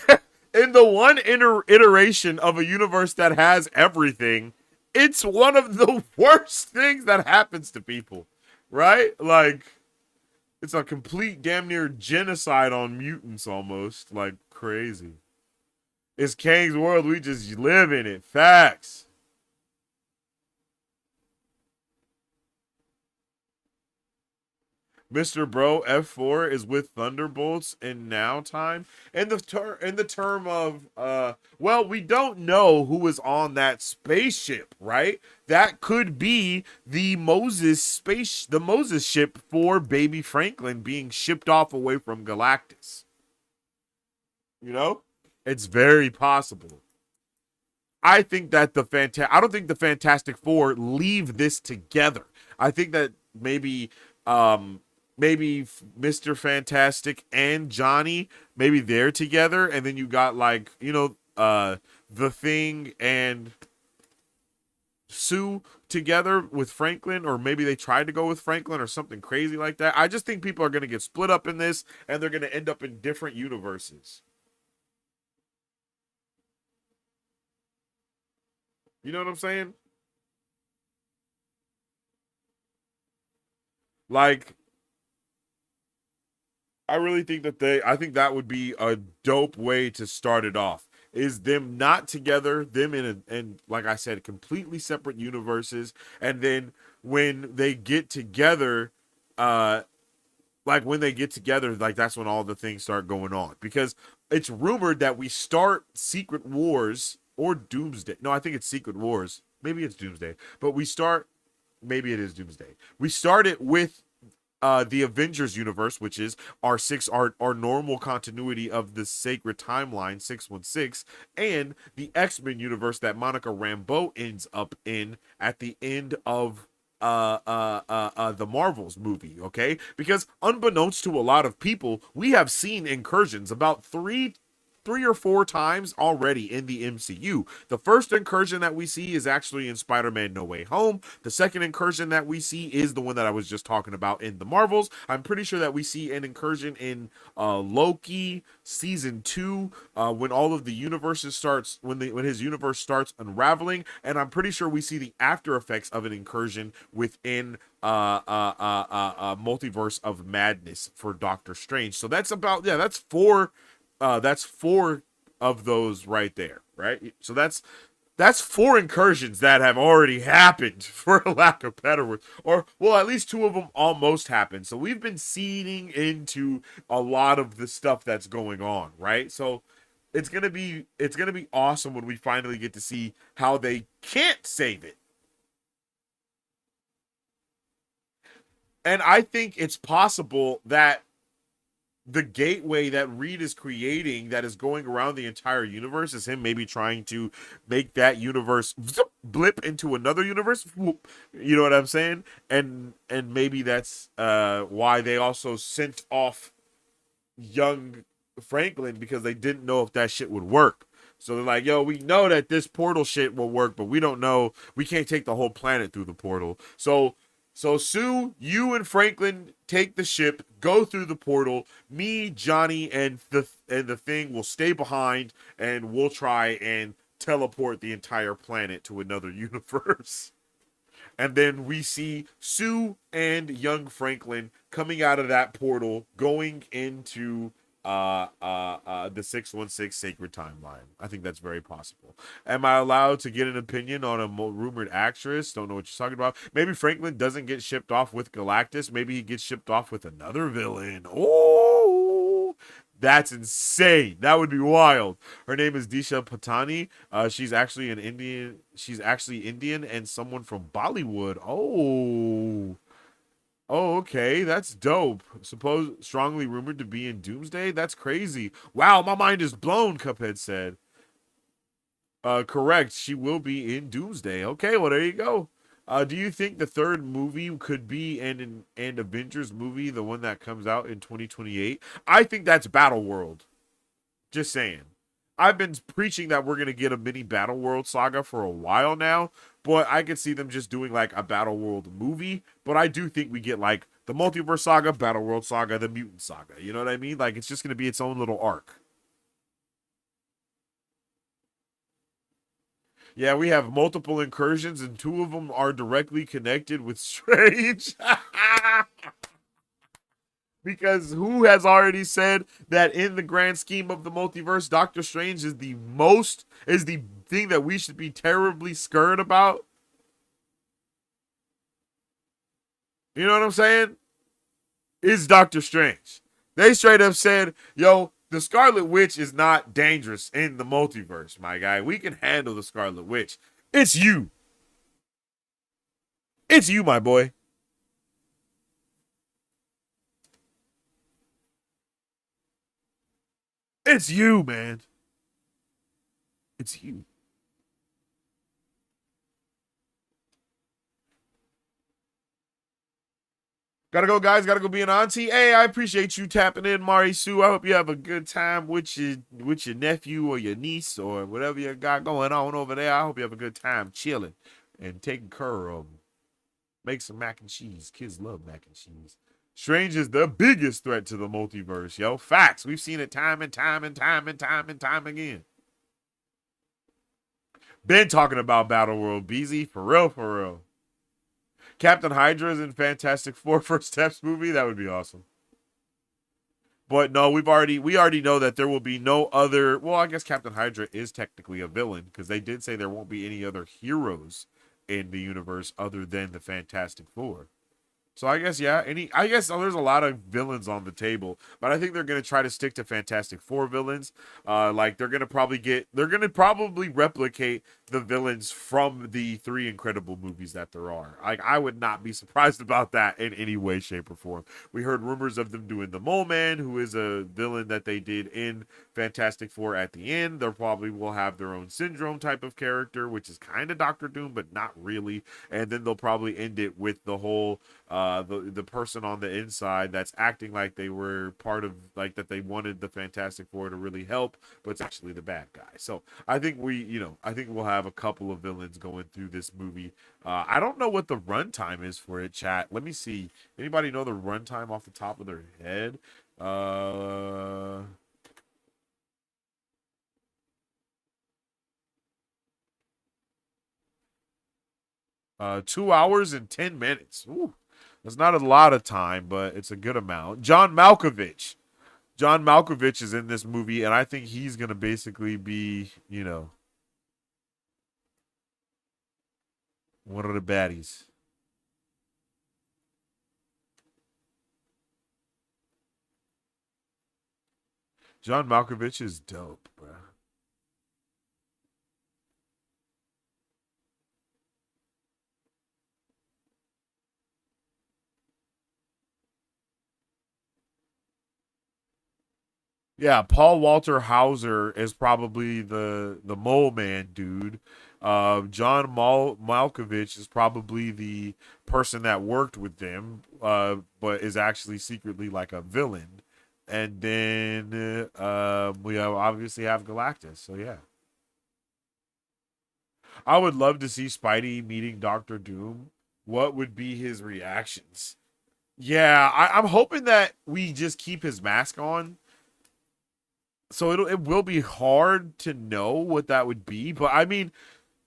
iteration of a universe that has everything, it's one of the worst things that happens to people, right? Like, it's a complete damn near genocide on mutants almost. Like, crazy. It's Kang's world. We just live in it. Facts. Mr. Bro F4 is with Thunderbolts in now time. In the term of well, we don't know who is on that spaceship, right? That could be the Moses ship for Baby Franklin being shipped off away from Galactus. You know? It's very possible. I think that I don't think the Fantastic Four leave this together. I think that maybe Mr. Fantastic and Johnny, maybe they're together, and then you got like, you know, the Thing and Sue together with Franklin, or maybe they tried to go with Franklin or something crazy like that. I just think people are going to get split up in this, and they're going to end up in different universes. You know what I'm saying? Like, I really think that I think that would be a dope way to start it off. Is them not together, them in like I said, completely separate universes, and then when they get together, like that's when all the things start going on. Because it's rumored that we start Secret Wars or Doomsday. No, I think it's Secret Wars. Maybe it's Doomsday. But maybe it is Doomsday. We start it with the Avengers universe, which is our normal continuity of the sacred timeline 616, and the X-Men universe that Monica Rambeau ends up in at the end of the Marvels movie, okay? Because unbeknownst to a lot of people, we have seen incursions about three or four times already in the MCU. The first incursion that we see is actually in Spider-Man No Way Home. The second incursion that we see is the one that I was just talking about in the Marvels. I'm pretty sure that we see an incursion in Loki season 2 when all of the universes starts, when his universe starts unraveling, and I'm pretty sure we see the after effects of an incursion within Multiverse of Madness for Doctor Strange. So that's about, that's four of those right there, right? So that's four incursions that have already happened, for lack of better words, or well, at least two of them almost happened. So we've been seeding into a lot of the stuff that's going on, right? So it's gonna be awesome when we finally get to see how they can't save it. And I think it's possible that the gateway that Reed is creating that is going around the entire universe is him maybe trying to make that universe blip into another universe. You know what I'm saying? And maybe that's why they also sent off young Franklin, because they didn't know if that shit would work. So they're like, yo, we know that this portal shit will work, but we don't know. We can't take the whole planet through the portal. So Sue, you and Franklin take the ship, go through the portal. Me, Johnny, and the Thing will stay behind, and we'll try and teleport the entire planet to another universe. And then we see Sue and young Franklin coming out of that portal, going into the 616 sacred timeline. I think that's very possible. Am I allowed to get an opinion on a rumored actress? Don't know what you're talking about. Maybe Franklin doesn't get shipped off with Galactus. Maybe he gets shipped off with another villain. Oh, that's insane. That would be wild. Her name is Disha Patani. She's actually an Indian. She's actually Indian and someone from Bollywood. Oh, okay, that's dope. Strongly rumored to be in Doomsday? That's crazy. Wow, my mind is blown, Cuphead said. Correct, she will be in Doomsday. Okay, well, there you go. Do you think the third movie could be an Avengers movie, the one that comes out in 2028? I think that's Battleworld. Just saying. I've been preaching that we're going to get a mini Battleworld saga for a while now, but I could see them just doing like a Battleworld movie. But I do think we get like the Multiverse saga, Battleworld saga, the Mutant saga. You know what I mean? Like, it's just going to be its own little arc. Yeah, we have multiple incursions, and two of them are directly connected with Strange. Because who has already said that in the grand scheme of the multiverse, Doctor Strange is the thing that we should be terribly scared about? You know what I'm saying? Is Doctor Strange. They straight up said, yo, the Scarlet Witch is not dangerous in the multiverse, my guy. We can handle the Scarlet Witch. It's you. It's you, my boy. It's you, man. It's you. Gotta go, guys. Gotta go be an auntie. Hey, I appreciate you tapping in, Mari Sue. I hope you have a good time with your nephew or your niece or whatever you got going on over there. I hope you have a good time chilling and taking care of them. Make some mac and cheese. Kids love mac and cheese. Strange is the biggest threat to the multiverse, yo. Facts. We've seen it time and time again. Been talking about Battleworld, BZ. For real, for real. Captain Hydra is in Fantastic Four First Steps movie. That would be awesome. But no, we already know that there will be no other. Well, I guess Captain Hydra is technically a villain because they did say there won't be any other heroes in the universe other than the Fantastic Four. So I guess, yeah, there's a lot of villains on the table, but I think they're going to try to stick to Fantastic Four villains. Like they're going to probably replicate the villains from the 3 Incredible movies that there are. Like I would not be surprised about that in any way, shape, or form. We heard rumors of them doing the Mole Man, who is a villain that they did in Fantastic Four at the end. They probably will have their own Syndrome type of character, which is kind of Doctor Doom, but not really. And then they'll probably end it with the whole the person on the inside that's acting like they were part of, like, that they wanted the Fantastic Four to really help, but it's actually the bad guy. So I think we'll have a couple of villains going through this movie. I don't know what the runtime is for it, chat. Let me see. Anybody know the runtime off the top of their head? 2 hours and 10 minutes. Ooh. That's not a lot of time, but it's a good amount. John Malkovich. John Malkovich is in this movie, and I think he's going to basically be, one of the baddies. John Malkovich is dope, bro. Yeah, Paul Walter Hauser is probably the Mole Man dude. John Malkovich is probably the person that worked with them, but is actually secretly like a villain. And then we obviously have Galactus. So yeah, I would love to see Spidey meeting Doctor Doom. What would be his reactions? Yeah, I'm hoping that we just keep his mask on. So it will be hard to know what that would be, but I mean,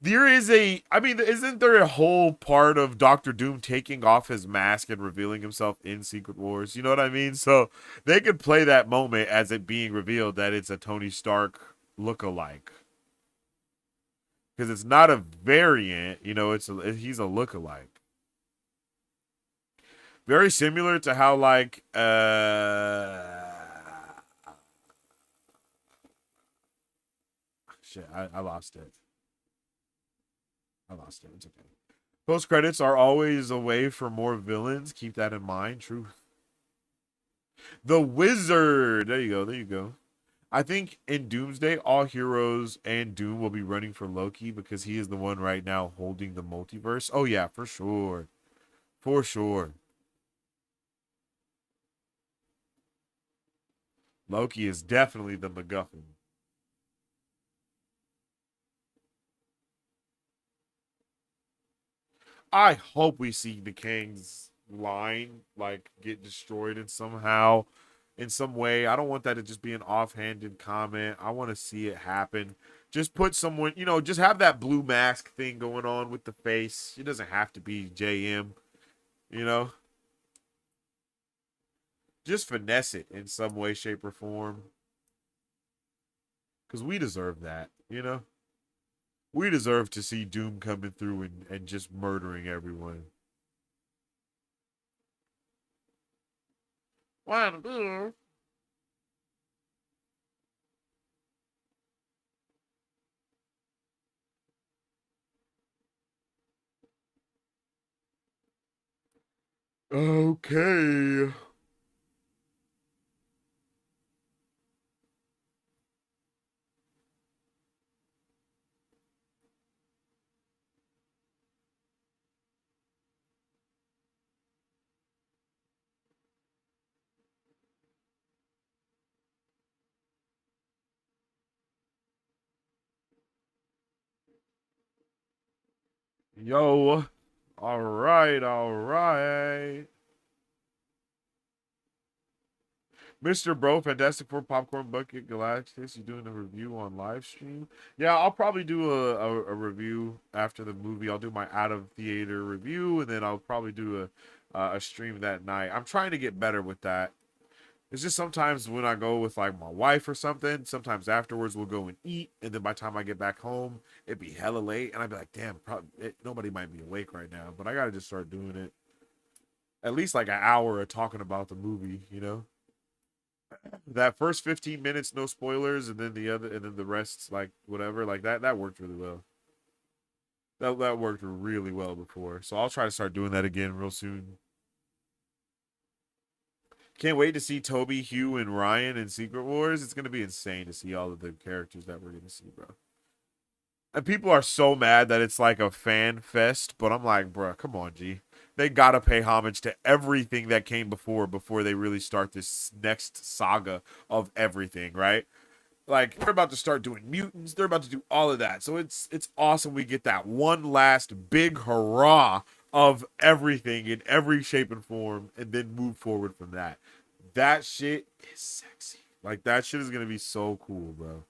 isn't there a whole part of Doctor Doom taking off his mask and revealing himself in Secret Wars? You know what I mean? So they could play that moment as it being revealed that it's a Tony Stark lookalike. Because it's not a variant, he's a lookalike. Very similar to how, like, shit, I lost it. It's okay. Post credits are always a way for more villains. Keep that in mind. Truth. The Wizard. There you go. I think in Doomsday, all heroes and Doom will be running for Loki because he is the one right now holding the multiverse. Oh yeah, for sure. For sure. Loki is definitely the MacGuffin. I hope we see the Kang's line like get destroyed in some way. I don't want that to just be an offhanded comment. I want to see it happen. Just put someone, just have that blue mask thing going on with the face. It doesn't have to be JM, just finesse it in some way, shape, or form. Because we deserve that, you know? We deserve to see Doom coming through and just murdering everyone. One beer. Okay. Yo. All right, all right. Mr. Bro, Fantastic Four Popcorn Bucket Galactus, you doing a review on live stream? Yeah, I'll probably do a review after the movie. I'll do my out of theater review, and then I'll probably do a stream that night. I'm trying to get better with that. It's just sometimes when I go with like my wife or something, sometimes afterwards we'll go and eat, and then by the time I get back home, it'd be hella late, and I'd be like, damn, nobody might be awake right now, but I gotta just start doing it. At least like an hour of talking about the movie, you know? That first 15 minutes, no spoilers, and then the rest, like whatever, like that worked really well. That worked really well before, so I'll try to start doing that again real soon. Can't wait to see Toby, Hugh, and Ryan in Secret Wars. It's gonna be insane to see all of the characters that we're gonna see, bro. And people are so mad that it's like a fan fest, but I'm like, bro, come on, G. They gotta pay homage to everything that came before they really start this next saga of everything, right? Like, they're about to start doing mutants. They're about to do all of that. So it's awesome we get that one last big hurrah of everything in every shape and form, and then move forward from that. That shit is sexy. Like, that shit is gonna be so cool, bro.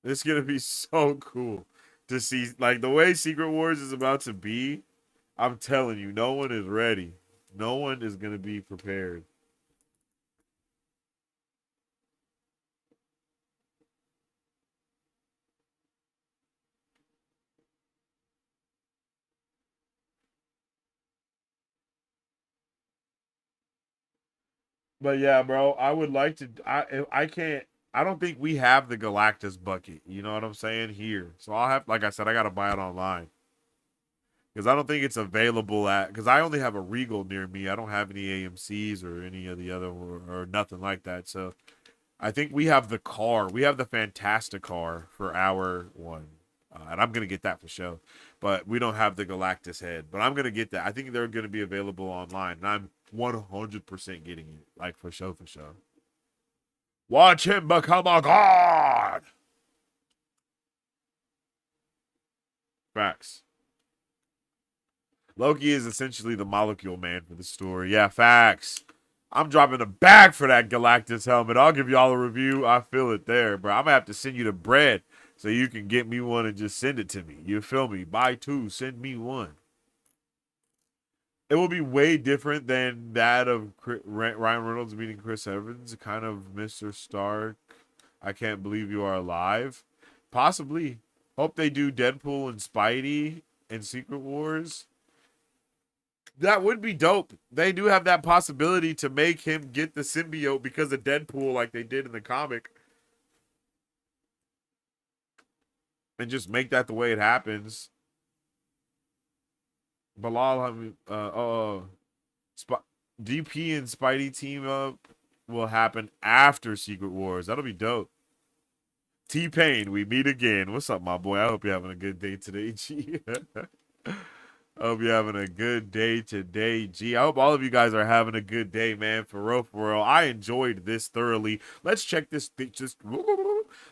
It's gonna be so cool to see, like, the way Secret Wars is about to be. I'm telling you, no one is ready. No one is gonna be prepared. But yeah, bro, I would like to. I can't. I don't think we have the Galactus bucket. You know what I'm saying here. So I'll have, like I said, I gotta buy it online because I don't think it's available at. Because I only have a Regal near me. I don't have any AMC's or any of the other or nothing like that. So I think we have the car. We have the Fantastic car for our one, and I'm gonna get that for sure. But we don't have the Galactus head. But I'm gonna get that. I think they're gonna be available online, and I'm 100% getting it, like for sure, for sure. Watch him become a god. Facts. Loki is essentially the molecule man for the story. Yeah, facts. I'm dropping a bag for that Galactus helmet. I'll give y'all a review. I feel it there, bro. I'm gonna have to send you the bread so you can get me one and just send it to me. You feel me? Buy two, send me one. It will be way different than that of Ryan Reynolds meeting Chris Evans, kind of Mr. Stark. I can't believe you are alive. Possibly. Hope they do Deadpool and Spidey and Secret Wars. That would be dope. They do have that possibility to make him get the symbiote because of Deadpool like they did in the comic. And just make that the way it happens. Bilal, DP and Spidey team up will happen after Secret Wars. That'll be dope. T-Pain, we meet again. What's up, my boy? I hope you're having a good day today, G. I hope you're having a good day today, G. I hope all of you guys are having a good day, man. For real. I enjoyed this thoroughly. Let's check this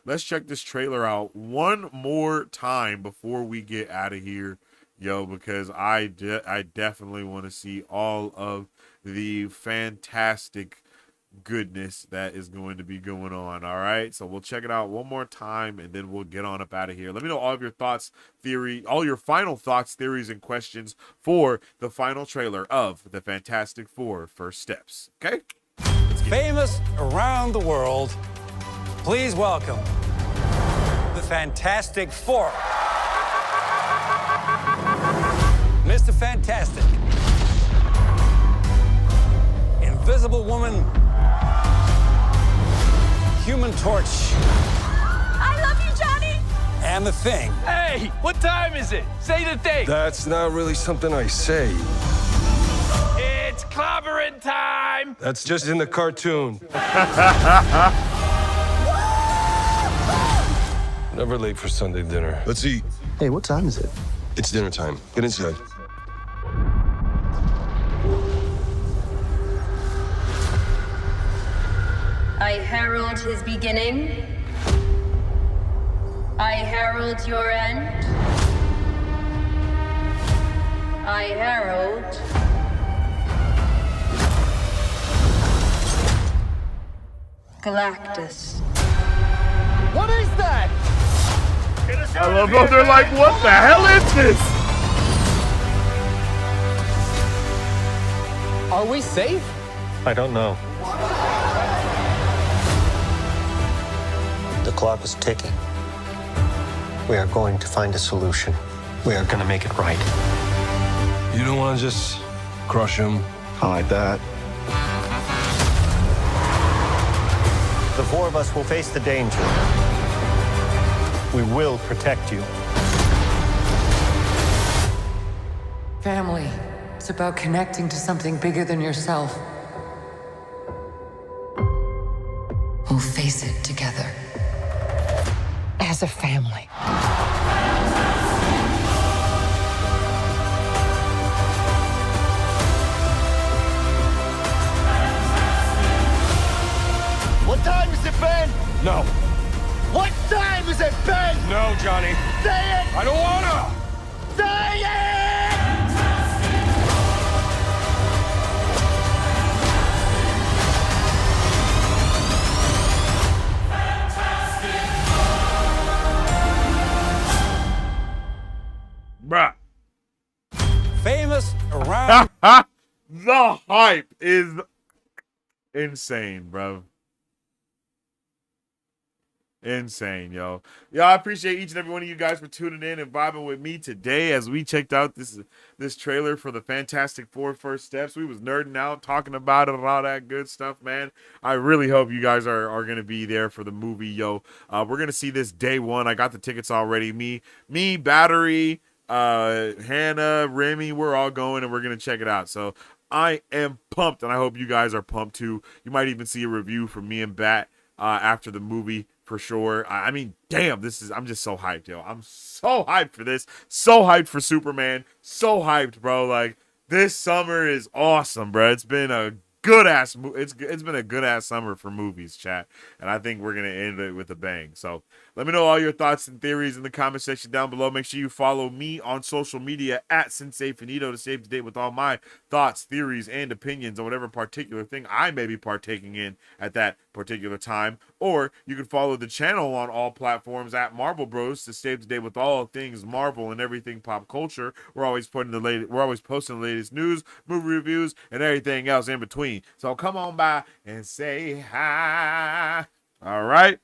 let's check this trailer out one more time before we get out of here. Yo, because I definitely want to see all of the fantastic goodness that is going to be going on. All right, so we'll check it out one more time and then we'll get on up out of here. Let me know all of your thoughts, all your final thoughts, theories, and questions for the final trailer of the Fantastic Four First Steps. Okay, Famous around the world, please welcome the Fantastic Four. Mr. Fantastic, Invisible Woman, Human Torch, I love you, Johnny! and The Thing. Hey, what time is it? Say the date. That's not really something I say. It's clobbering time. That's just in the cartoon. Never late for Sunday dinner. Let's eat. Hey, what time is it? It's dinner time. Get inside. I herald his beginning. I herald your end. I herald Galactus. What is that? I love how they're like, what the hell is this? Are we safe? I don't know. The clock is ticking. We are going to find a solution. We are going to make it right. You don't want to just crush him? I like that. The four of us will face the danger. We will protect you. Family. It's about connecting to something bigger than yourself. We'll face it together. As a family. What time is it, Ben? No. What time is it, Ben? No, Johnny. Say it! I don't wanna! Say it! Bruh. Famous around. The hype is insane, bro. Insane, yo. I appreciate each and every one of you guys for tuning in and vibing with me today as we checked out this trailer for the Fantastic Four First Steps. We was nerding out, talking about it and all that good stuff, man. I really hope you guys are going to be there for the movie, yo. We're going to see this day one. I got the tickets already. Me, Battery, Hannah, Remy, we're all going and we're going to check it out. So I am pumped and I hope you guys are pumped too. You might even see a review from me and Bat after the movie. For sure. I mean, damn, I'm just so hyped, yo. I'm so hyped for this. So hyped for Superman. So hyped, bro. Like, this summer is awesome, bro. It's been a good-ass it's been a good-ass summer for movies, chat. And I think we're going to end it with a bang. So, let me know all your thoughts and theories in the comment section down below. Make sure you follow me on social media at Sensei Finito to stay up to date with all my thoughts, theories, and opinions on whatever particular thing I may be partaking in at that particular time. Or you can follow the channel on all platforms at Marvel Bros to stay up to date with all things Marvel and everything pop culture. We're always posting the latest news, movie reviews, and everything else in between. So come on by and say hi. All right.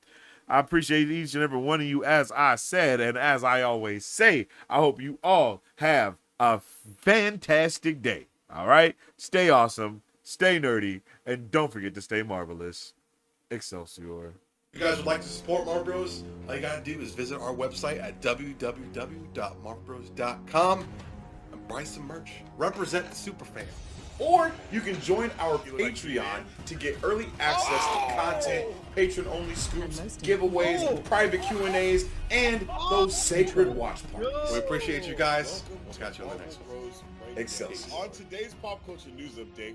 I appreciate each and every one of you, as I said, and as I always say, I hope you all have a fantastic day. All right? Stay awesome, stay nerdy, and don't forget to stay marvelous. Excelsior. If you guys would like to support Mark Bros, all you gotta do is visit our website at www.markbros.com and buy some merch. Represent the superfan. Or you can join our Patreon to get early access to content, patron-only scoops, giveaways, private Q&As, and those sacred watch parties. We appreciate you guys. We'll catch you on the next one. Excelsior. On today's pop culture news update.